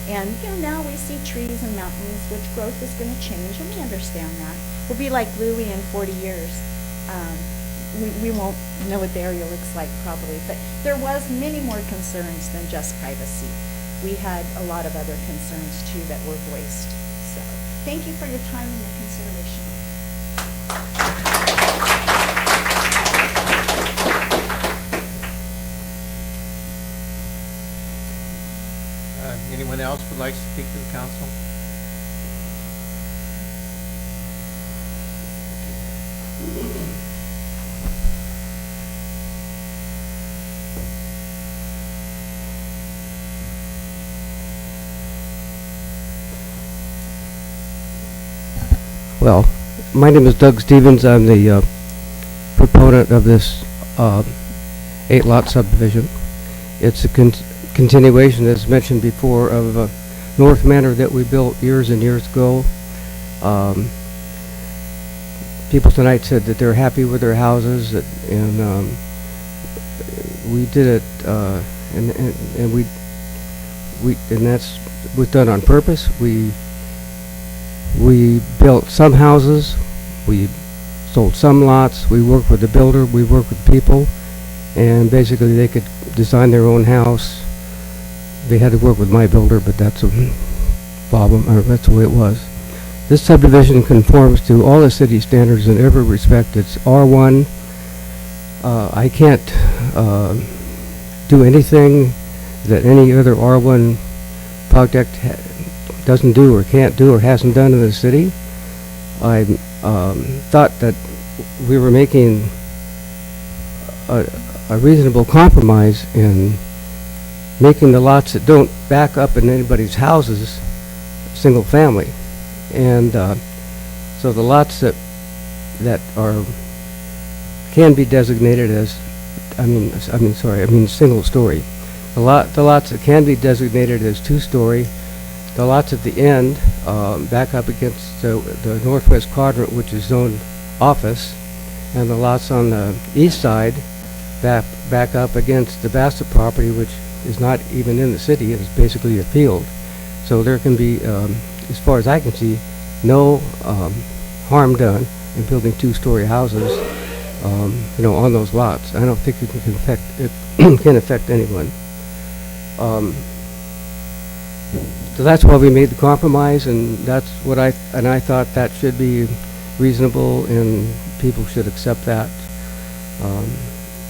And now we see trees and mountains, which growth is going to change, and we understand that. We'll be like Louie in 40 years. We won't know what the area looks like probably, but there was many more concerns than just privacy. We had a lot of other concerns too that were voiced. So thank you for your time and your consideration.
Anyone else would like to speak to the council?
Well, my name is Doug Stevens. I'm the proponent of this 8-lot subdivision. It's a continuation, as mentioned before, of North Manor that we built years and years ago. People tonight said that they're happy with their houses, and we did it, and that's was done on purpose. We built some houses, we sold some lots, we worked with the builder, we worked with people, and basically they could design their own house. They had to work with my builder, but that's a problem, or that's the way it was. This subdivision conforms to all the city standards in every respect. It's R1. I can't do anything that any other R1 project doesn't do or can't do or hasn't done in the city. I thought that we were making a reasonable compromise in making the lots that don't back up in anybody's houses single family. And so the lots that are can be designated as single story. The lots that can be designated as two-story, the lots at the end back up against the northwest quadrant, which is zoned office, and the lots on the east side back up against the Bassett property, which is not even in the city. It's basically a field. So there can be, as far as I can see, no harm done in building two-story houses, on those lots. I don't think it can affect anyone. So that's why we made the compromise, and that's what I thought that should be reasonable, and people should accept that.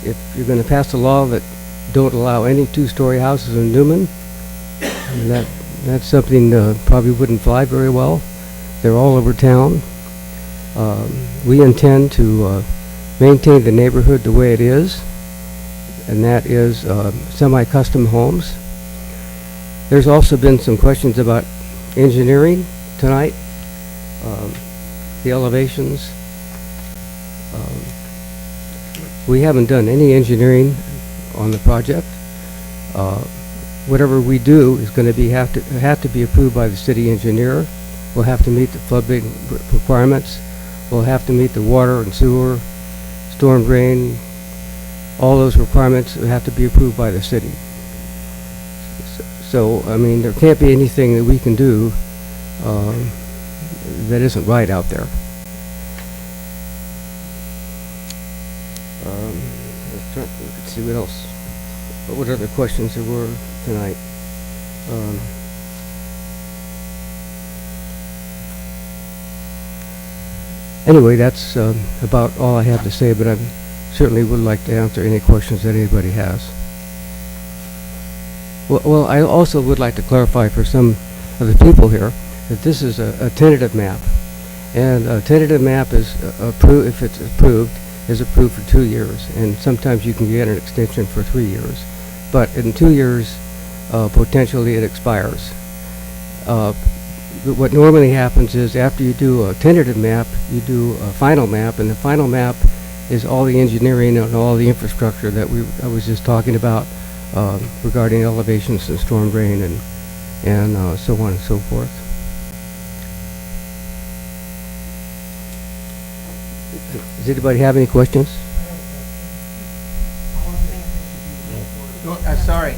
If you're going to pass a law that don't allow any two-story houses in Newman, that's something probably wouldn't fly very well. They're all over town. We intend to maintain the neighborhood the way it is, and that is semi-custom homes. There's also been some questions about engineering tonight, the elevations. We haven't done any engineering on the project. Whatever we do is going to have to be approved by the city engineer. We'll have to meet the floodplain requirements. We'll have to meet the water and sewer, storm drain. All those requirements will have to be approved by the city. So, I mean, there can't be anything that we can do that isn't right out there. Let's see what else. What other questions there were tonight? Anyway, that's about all I have to say, but I certainly would like to answer any questions that anybody has. Well, I also would like to clarify for some of the people here that this is a tentative map, and a tentative map is approved, if it's approved, is approved for 2 years, and sometimes you can get an extension for 3 years. But in 2 years, potentially it expires. What normally happens is after you do a tentative map, you do a final map, and the final map is all the engineering and all the infrastructure that I was just talking about regarding elevations and storm drain and so on and so forth. Does anybody have any questions?
Sorry,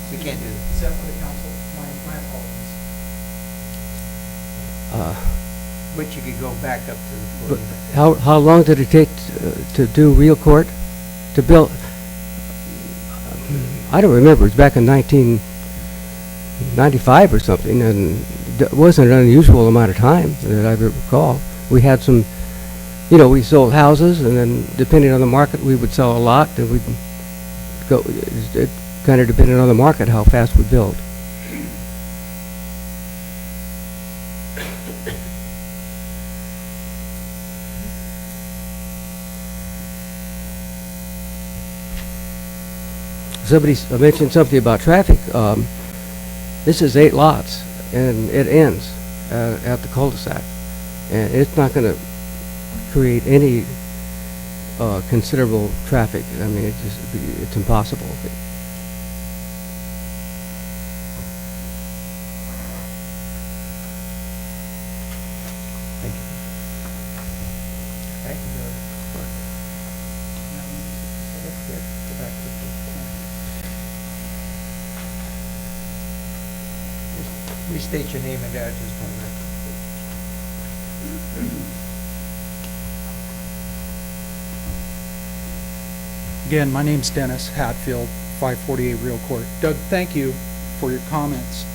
we can't do this.
Except for the council, my apologies.
But you could go back up to the podium.
How long did it take to do real court? To build? I don't remember. It was back in 1995 or something, and it wasn't an unusual amount of time that I recall. We had some, we sold houses, and then depending on the market, we would sell a lot, and we'd go. It kind of depended on the market how fast we build. Somebody mentioned something about traffic. This is 8 lots, and it ends at the cul-de-sac, and it's not going to create any considerable traffic. I mean, it's impossible.
Thank you. Thank you, Doug. That's good. Go back to the restate your name and address for the record.
Again, my name's Dennis Hatfield, 548 Real Court. Doug, thank you for your comments.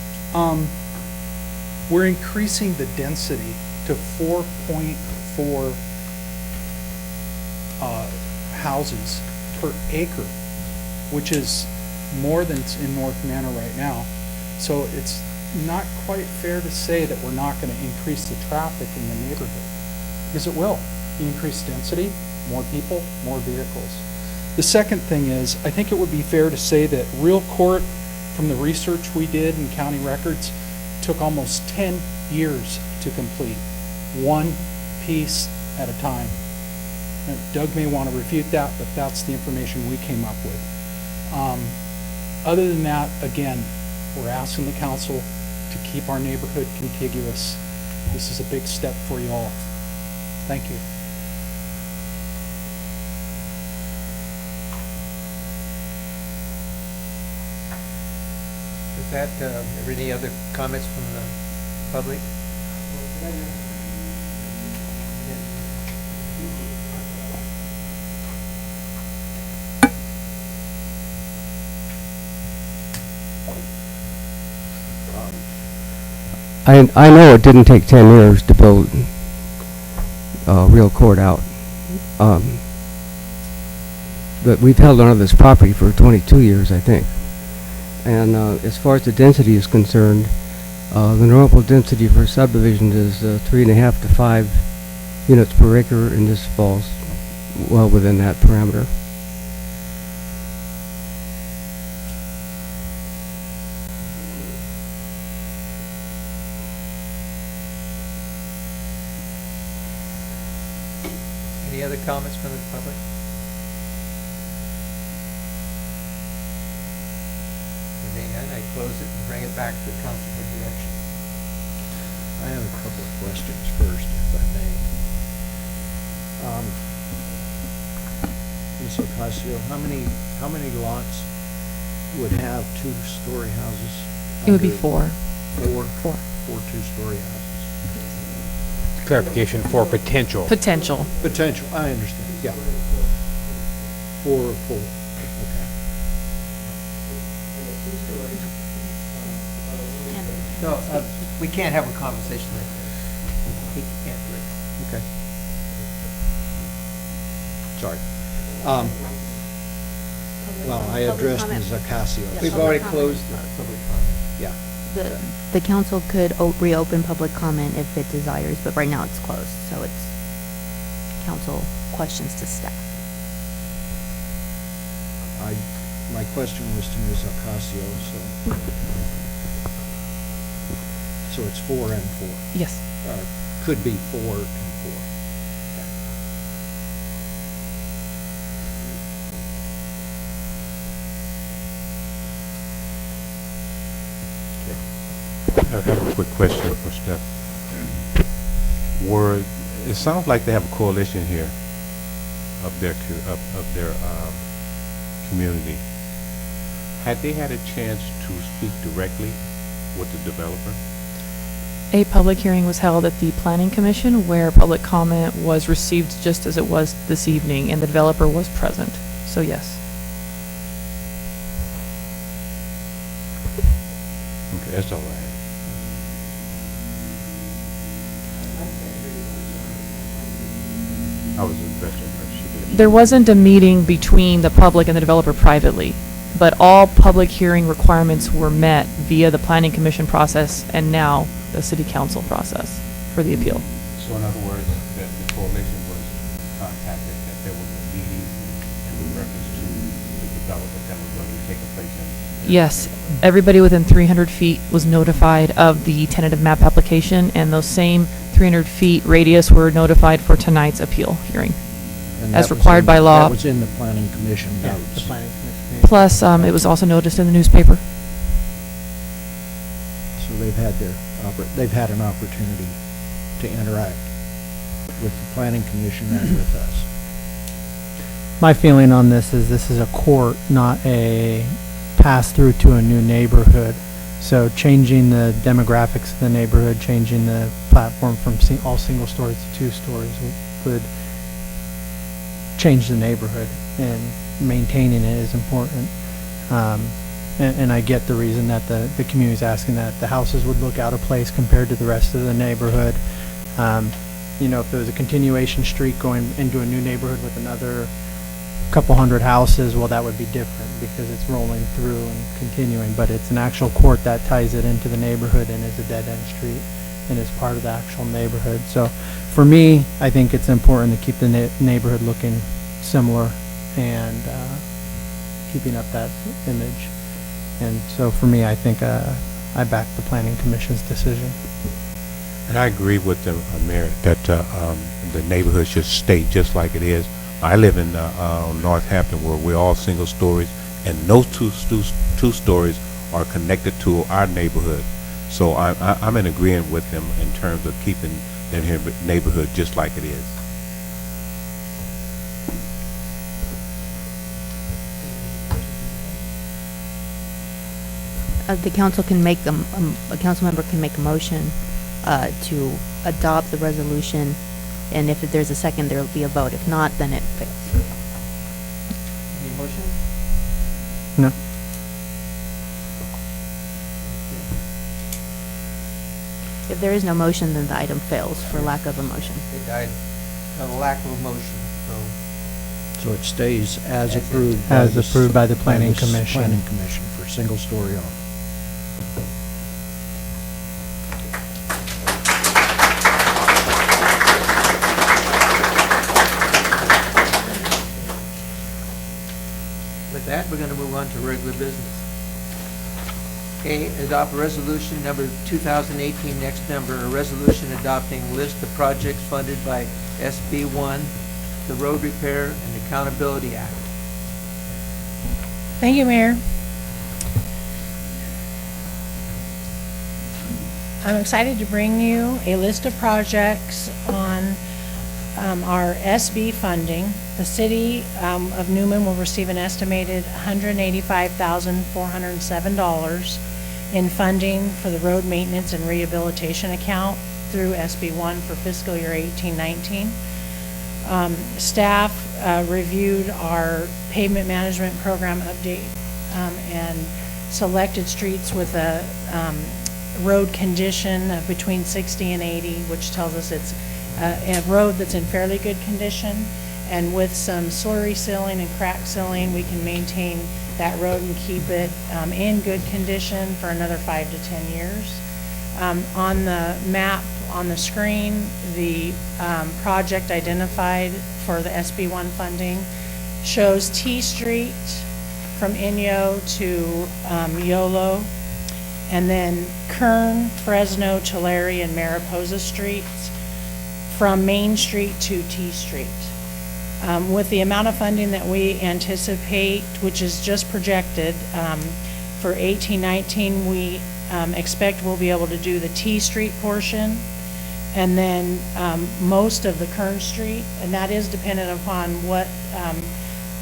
We're increasing the density to 4.4 houses per acre, which is more than in North Manor right now. So not quite fair to say that we're not going to increase the traffic in the neighborhood, because it will. You increase density, more people, more vehicles. The second thing is, I think it would be fair to say that real court, from the research we did in county records, took almost 10 years to complete, one piece at a time. Now, Doug may want to refute that, but that's the information we came up with. Other than that, again, we're asking the council to keep our neighborhood contiguous. This is a big step for you all. Thank you.
With that, are there any other comments from the public?
I know it didn't take 10 years to build real court out. But we've held onto this property for 22 years, I think. And as far as the density is concerned, the normal density for subdivision is 3.5 to 5 units per acre, and this falls well within that parameter.
Any other comments from the public? I close it and bring it back to the council for direction.
I have a couple of questions first, if I may. Ms. Ocasio, how many lots would have two-story houses?
It would be 4.
4?
4.
4 two-story houses.
Clarification for potential.
Potential.
Potential, I understand, yeah. 4 or 4.
No, we can't have a conversation like this. He can't do it.
Okay. Sorry. Well, I addressed Ms. Ocasio.
We've already closed the public comment.
Yeah.
The council could reopen public comment if it desires, but right now it's closed, so it's council questions to staff.
My question was to Ms. Ocasio, so it's 4 and 4.
Yes.
Could be 4 and 4.
I have a quick question for Steph. It sounds like they have a coalition here of their community. Had they had a chance to speak directly with the developer?
A public hearing was held at the Planning Commission where public comment was received just as it was this evening, and the developer was present. So yes.
Okay, that's all I have. I was addressing her. She did.
There wasn't a meeting between the public and the developer privately, but all public hearing requirements were met via the Planning Commission process and now the City Council process for the appeal.
So in other words, that the coalition was contacted, that there was a meeting in reference to the development that was going to be taking place in?
Yes, everybody within 300 feet was notified of the tentative map application, and those same 300 feet radius were notified for tonight's appeal hearing,
And
as
that was
required
in-
by law.
That was in the Planning Commission
Yeah,
notes.
the planning commission.
Plus, it was also noticed in the newspaper.
So they've had an opportunity to interact with the Planning Commission and with us.
My feeling on this is a court, not a pass-through to a new neighborhood. So changing the demographics of the neighborhood, changing the platform from all single stories to 2 stories would change the neighborhood, and maintaining it is important. And I get the reason that the community is asking that. The houses would look out of place compared to the rest of the neighborhood. You know, if there was a continuation street going into a new neighborhood with another couple hundred houses, well, that would be different because it's rolling through and continuing, but it's an actual court that ties it into the neighborhood and is a dead-end street and is part of the actual neighborhood. So for me, I think it's important to keep the neighborhood looking similar and keeping up that image. And so for me, I think I back the Planning Commission's decision.
And I agree with the mayor that the neighborhood should stay just like it is. I live in Northampton, where we're all single stories, and those two stories are connected to our neighborhood. So I'm in agreement with them in terms of keeping their neighborhood just like it is.
The council can make a council member can make a motion to adopt the resolution, and if there's a second, there will be a vote. If not, then it fails.
Any motion?
No.
If there is no motion, then the item fails for lack of a motion.
It died of a lack of a motion,
So it stays as approved.
As approved by the Planning
this
Commission.
Planning Commission for single story only.
With that, we're going to move on to regular business. A, adopt resolution number 2018, next number, a resolution adopting list of projects funded by SB 1, the Road Repair and Accountability Act.
Thank you, Mayor. I'm excited to bring you a list of projects on our SB funding. The city of Newman will receive an estimated $185,407 in funding for the road maintenance and rehabilitation account through SB 1 for fiscal year 18-19. Staff reviewed our pavement management program update and selected streets with a road condition of between 60 and 80, which tells us it's a road that's in fairly good condition. And with some slurry sealing and crack sealing, we can maintain that road and keep it in good condition for another 5 to 10 years. On the map on the screen, the project identified for the SB1 funding shows T Street from Inyo to Yolo, and then Kern, Fresno, Tulare, and Mariposa Streets from Main Street to T Street. With the amount of funding that we anticipate, which is just projected, for 18-19, we expect we'll be able to do the T Street portion, and then most of the Kern Street, and that is dependent upon what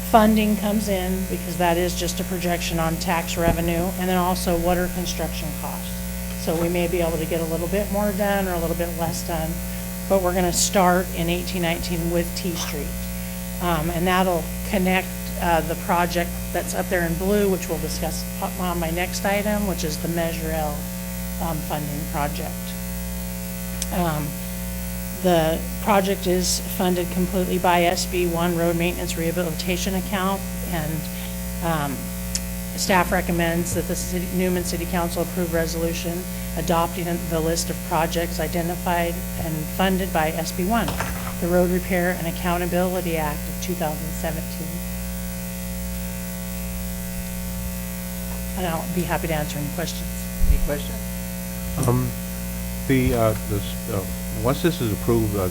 funding comes in, because that is just a projection on tax revenue, and then also what are construction costs. So we may be able to get a little bit more done or a little bit less done, but we're going to start in 18-19 with T Street. And that'll connect the project that's up there in blue, which we'll discuss on my next item, which is the Measure L funding project. The project is funded completely by SB 1 Road Maintenance Rehabilitation Account, and staff recommends that the Newman City Council approve resolution adopting the list of projects identified and funded by SB 1, the Road Repair and Accountability Act of 2017. And I'll be happy to answer any questions.
Any questions?
Once this is approved, the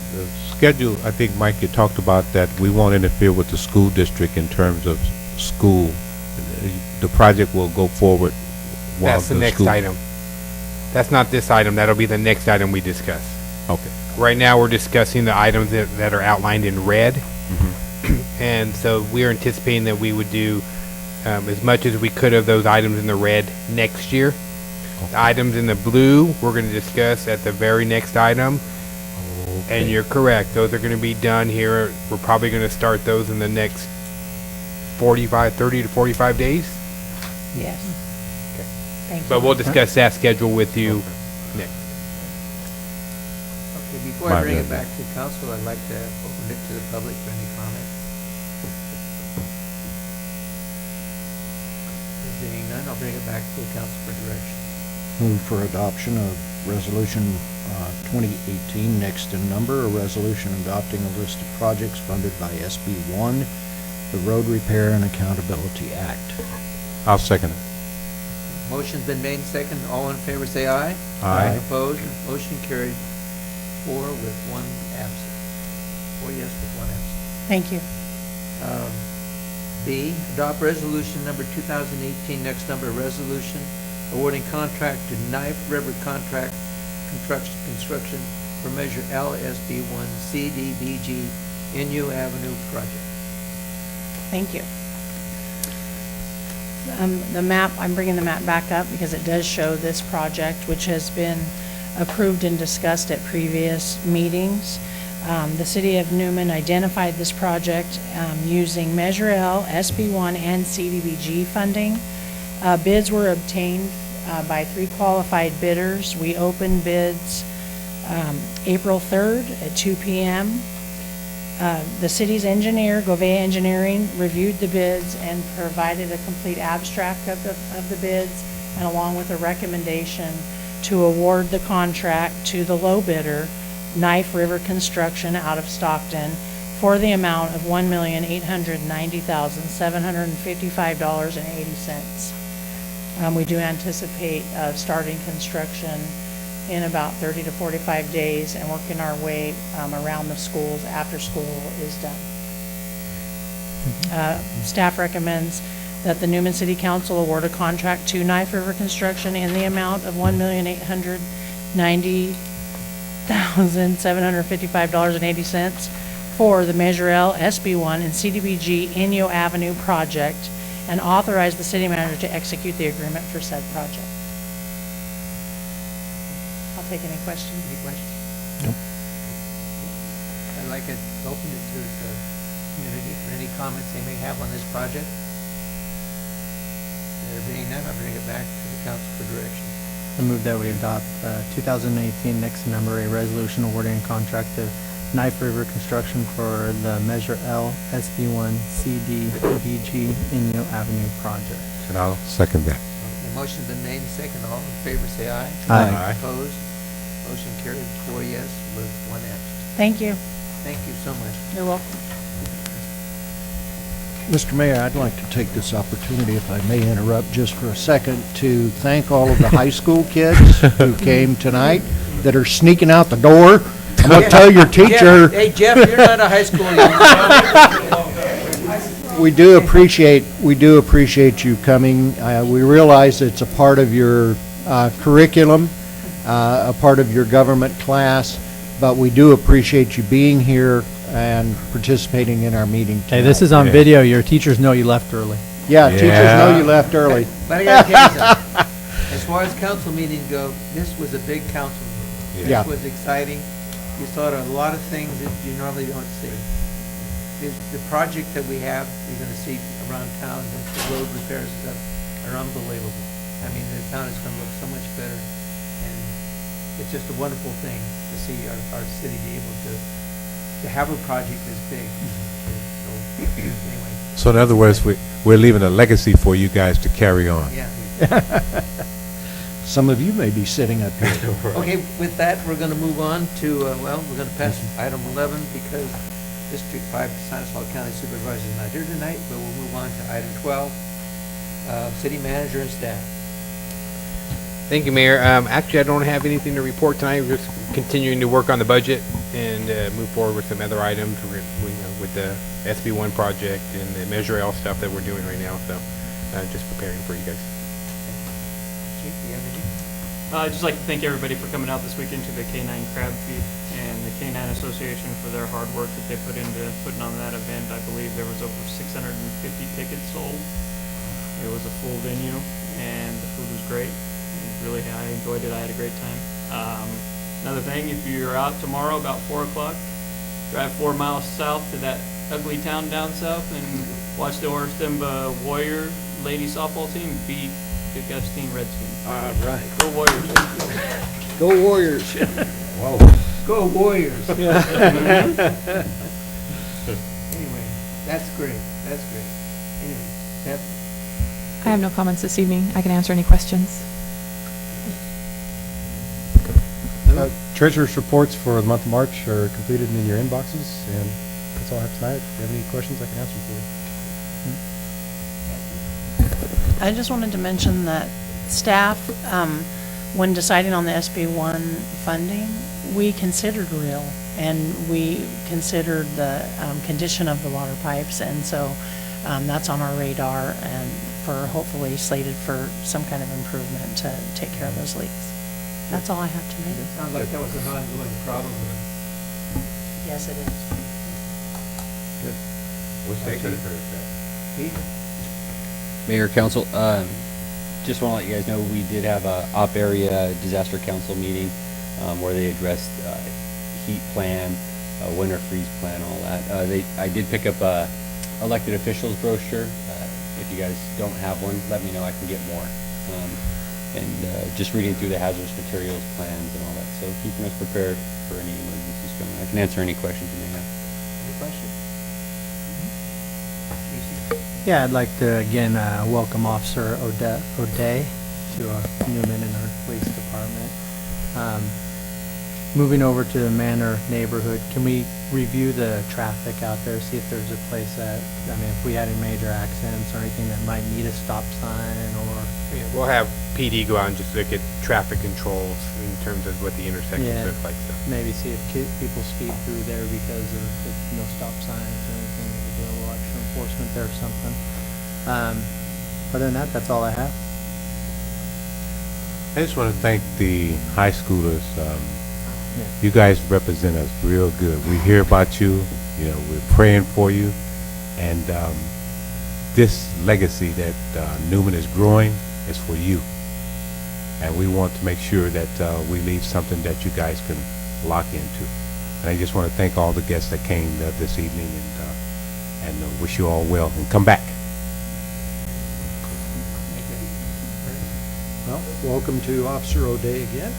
schedule, I think, Mike, you talked about that we won't interfere with the school district in terms of school. The project will go forward while
That's the next item. That's not this item. That'll be the next item we discuss.
Okay.
Right now, we're discussing the items that are outlined in red. And so we're anticipating that we would do as much as we could of those items in the red next year. The items in the blue, we're going to discuss at the very next item. And you're correct. Those are going to be done here. We're probably going to start those in the next 30 to 45 days.
Yes.
Okay.
Thank you.
But we'll discuss that schedule with you next.
Okay, before I bring it back to council, I'd like to open it to the public for any comment. Being none, I'll bring it back to the council for direction.
Move for adoption of Resolution 2018, next in number, a resolution adopting a list of projects funded by SB 1, the Road Repair and Accountability Act.
I'll second it.
Motion's been made and seconded. All in favor, say aye.
Aye.
Opposed? Motion carried. 4 with 1 absent. 4 yes with 1 absent.
Thank you.
B, adopt resolution number 2018, next number, resolution awarding contract to Knife River Contract Construction for Measure LSB1 CDBG Inyo Avenue project.
Thank you. The map, I'm bringing the map back up because it does show this project, which has been approved and discussed at previous meetings. The City of Newman identified this project using Measure L, SB1, and CDBG funding. Bids were obtained by 3 qualified bidders. We opened bids April 3rd at 2 p.m. The city's engineer, Govea Engineering, reviewed the bids and provided a complete abstract of the bids, and along with a recommendation to award the contract to the low bidder, Knife River Construction out of Stockton, for the amount of $1,890,755.80. We do anticipate starting construction in about 30 to 45 days and working our way around the schools after school is done. Staff recommends that the Newman City Council award a contract to Knife River Construction in the amount of $1,890,755.80 for the Measure L, SB1, and CDBG Inyo Avenue project, and authorize the city manager to execute the agreement for said project. I'll take any questions.
Any questions?
Nope.
I'd like to open it to the community for any comments they may have on this project. There being none, I'll bring it back to the council for direction.
I move that we adopt 2018 next number, a resolution awarding a contract to Knife River Construction for the Measure L SB1 CDBG Inyo Avenue project.
And I'll second that.
The motion's been made and seconded. All in favor, say aye.
Aye.
Opposed? Motion carried 4 yes with 1 absent.
Thank you.
Thank you so much.
You're welcome.
Mr. Mayor, I'd like to take this opportunity, if I may interrupt just for a second, to thank all of the high school kids who came tonight that are sneaking out the door. I'm going to tell your teacher.
Hey, Jeff, you're not a high school young.
We do appreciate you coming. We realize it's a part of your curriculum, a part of your government class, but we do appreciate you being here and participating in our meeting tonight.
Hey, this is on video. Your teachers know you left early.
Yeah, teachers know you left early.
But I gotta tell you something. As far as council meetings go, this was a big council meeting.
Yeah.
This was exciting. You saw a lot of things that you normally don't see. The project that we have, you're gonna see around town, the road repairs and stuff, are unbelievable. I mean, the town is gonna look so much better, and it's just a wonderful thing to see our city be able to have a project this big. So, anyway.
So in other words, we're leaving a legacy for you guys to carry on.
Yeah.
Some of you may be sitting up here.
Okay, with that, we're going to move on to, we're going to pass item 11 because District 5 Stanislaus County Supervisor is not here tonight, but we'll move on to item 12, City Manager and staff.
Thank you, Mayor. Actually, I don't have anything to report tonight. We're just continuing to work on the budget and move forward with some other items with the SB1 project and the Measure L stuff that we're doing right now. So just preparing for you guys.
Chief, do you have anything?
I'd just like to thank everybody for coming out this weekend to the K9 Crab Feed and the K9 Association for their hard work that they put into putting on that event. I believe there was over 650 tickets sold. It was a full venue and the food was great. Really, I enjoyed it. I had a great time. Another thing, if you're out tomorrow about 4 o'clock, drive 4 miles south to that ugly town down south and watch the Orstemba Warrior lady softball team beat the Gustine Redskins.
All right.
Go Warriors.
Go Warriors.
Whoa. Go Warriors. Anyway, that's great. That's great. Anyway, Steph?
I have no comments this evening. I can answer any questions.
Treasurer's reports for the month of March are completed in your inboxes, and that's all I have tonight. If you have any questions, I can answer them for you.
I just wanted to mention that staff, when deciding on the SB1 funding, we considered real, and we considered the condition of the water pipes, and so that's on our radar, and for hopefully slated for some kind of improvement to take care of those leaks. That's all I have tonight.
It sounds like that was an ongoing problem.
Yes, it is.
Good. What's that gonna
Pete?
Mayor, Council, just want to let you guys know we did have a op area disaster council meeting where they addressed heat plan, winter freeze plan, all that. I did pick up a elected officials brochure. If you guys don't have one, let me know. I can get more. Just reading through the hazardous materials plans and all that. So keeping us prepared for any emergencies coming. I can answer any questions you may have.
Any questions?
Yeah, I'd like to again welcome Officer O'Day to Newman and our police department. Moving over to the Manor neighborhood, can we review the traffic out there, see if there's a place that, I mean, if we had any major accidents or anything that might need a stop sign or?
Yeah, we'll have PD go out and just look at traffic controls in terms of what the intersections
Yeah,
look like. So.
maybe see if people speed through there because of no stop signs or anything, maybe do a little extra enforcement there or something. Other than that, that's all I have.
I just want to thank the high schoolers. You guys represent us real good. We hear about you. You know, we're praying for you. And this legacy that Newman is growing is for you. And we want to make sure that we leave something that you guys can lock into. And I just want to thank all the guests that came this evening and wish you all well. And come back.
Well, welcome to Officer O'Day again.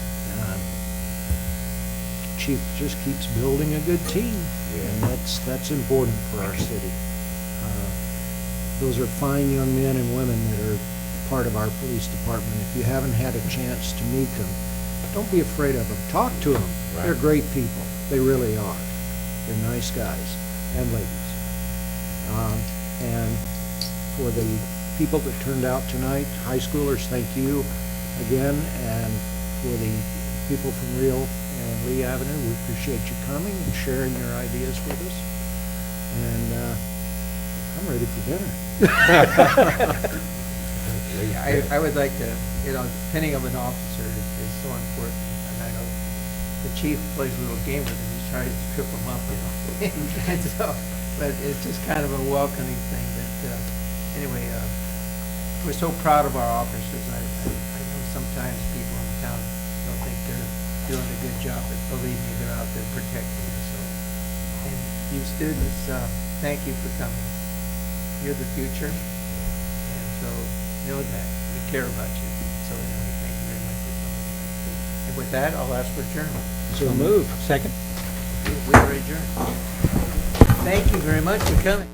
Chief just keeps building a good team, and that's important for our city. Those are fine young men and women that are part of our police department. If you haven't had a chance to meet them, don't be afraid of them. Talk to them.
Right.
They're great people. They really are. They're nice guys and ladies. And for the people that turned out tonight, high schoolers, thank you again. And for the people from Real and Lee Avenue, we appreciate you coming and sharing your ideas with us. And I'm ready for dinner.
I would like to, depending on an officer is so important. And I know the chief plays a little game with him. He's trying to trip him up, and so, but it's just kind of a welcoming thing. But anyway, we're so proud of our officers. I know sometimes people in town don't think they're doing a good job, but believe me, they're out there protecting us. So, and you students, thank you for coming. You're the future, and so know that we care about you. So anyway, thank you very much for coming. And with that, I'll ask for adjournment.
So move.
Second.
We are adjourned. Thank you very much for coming.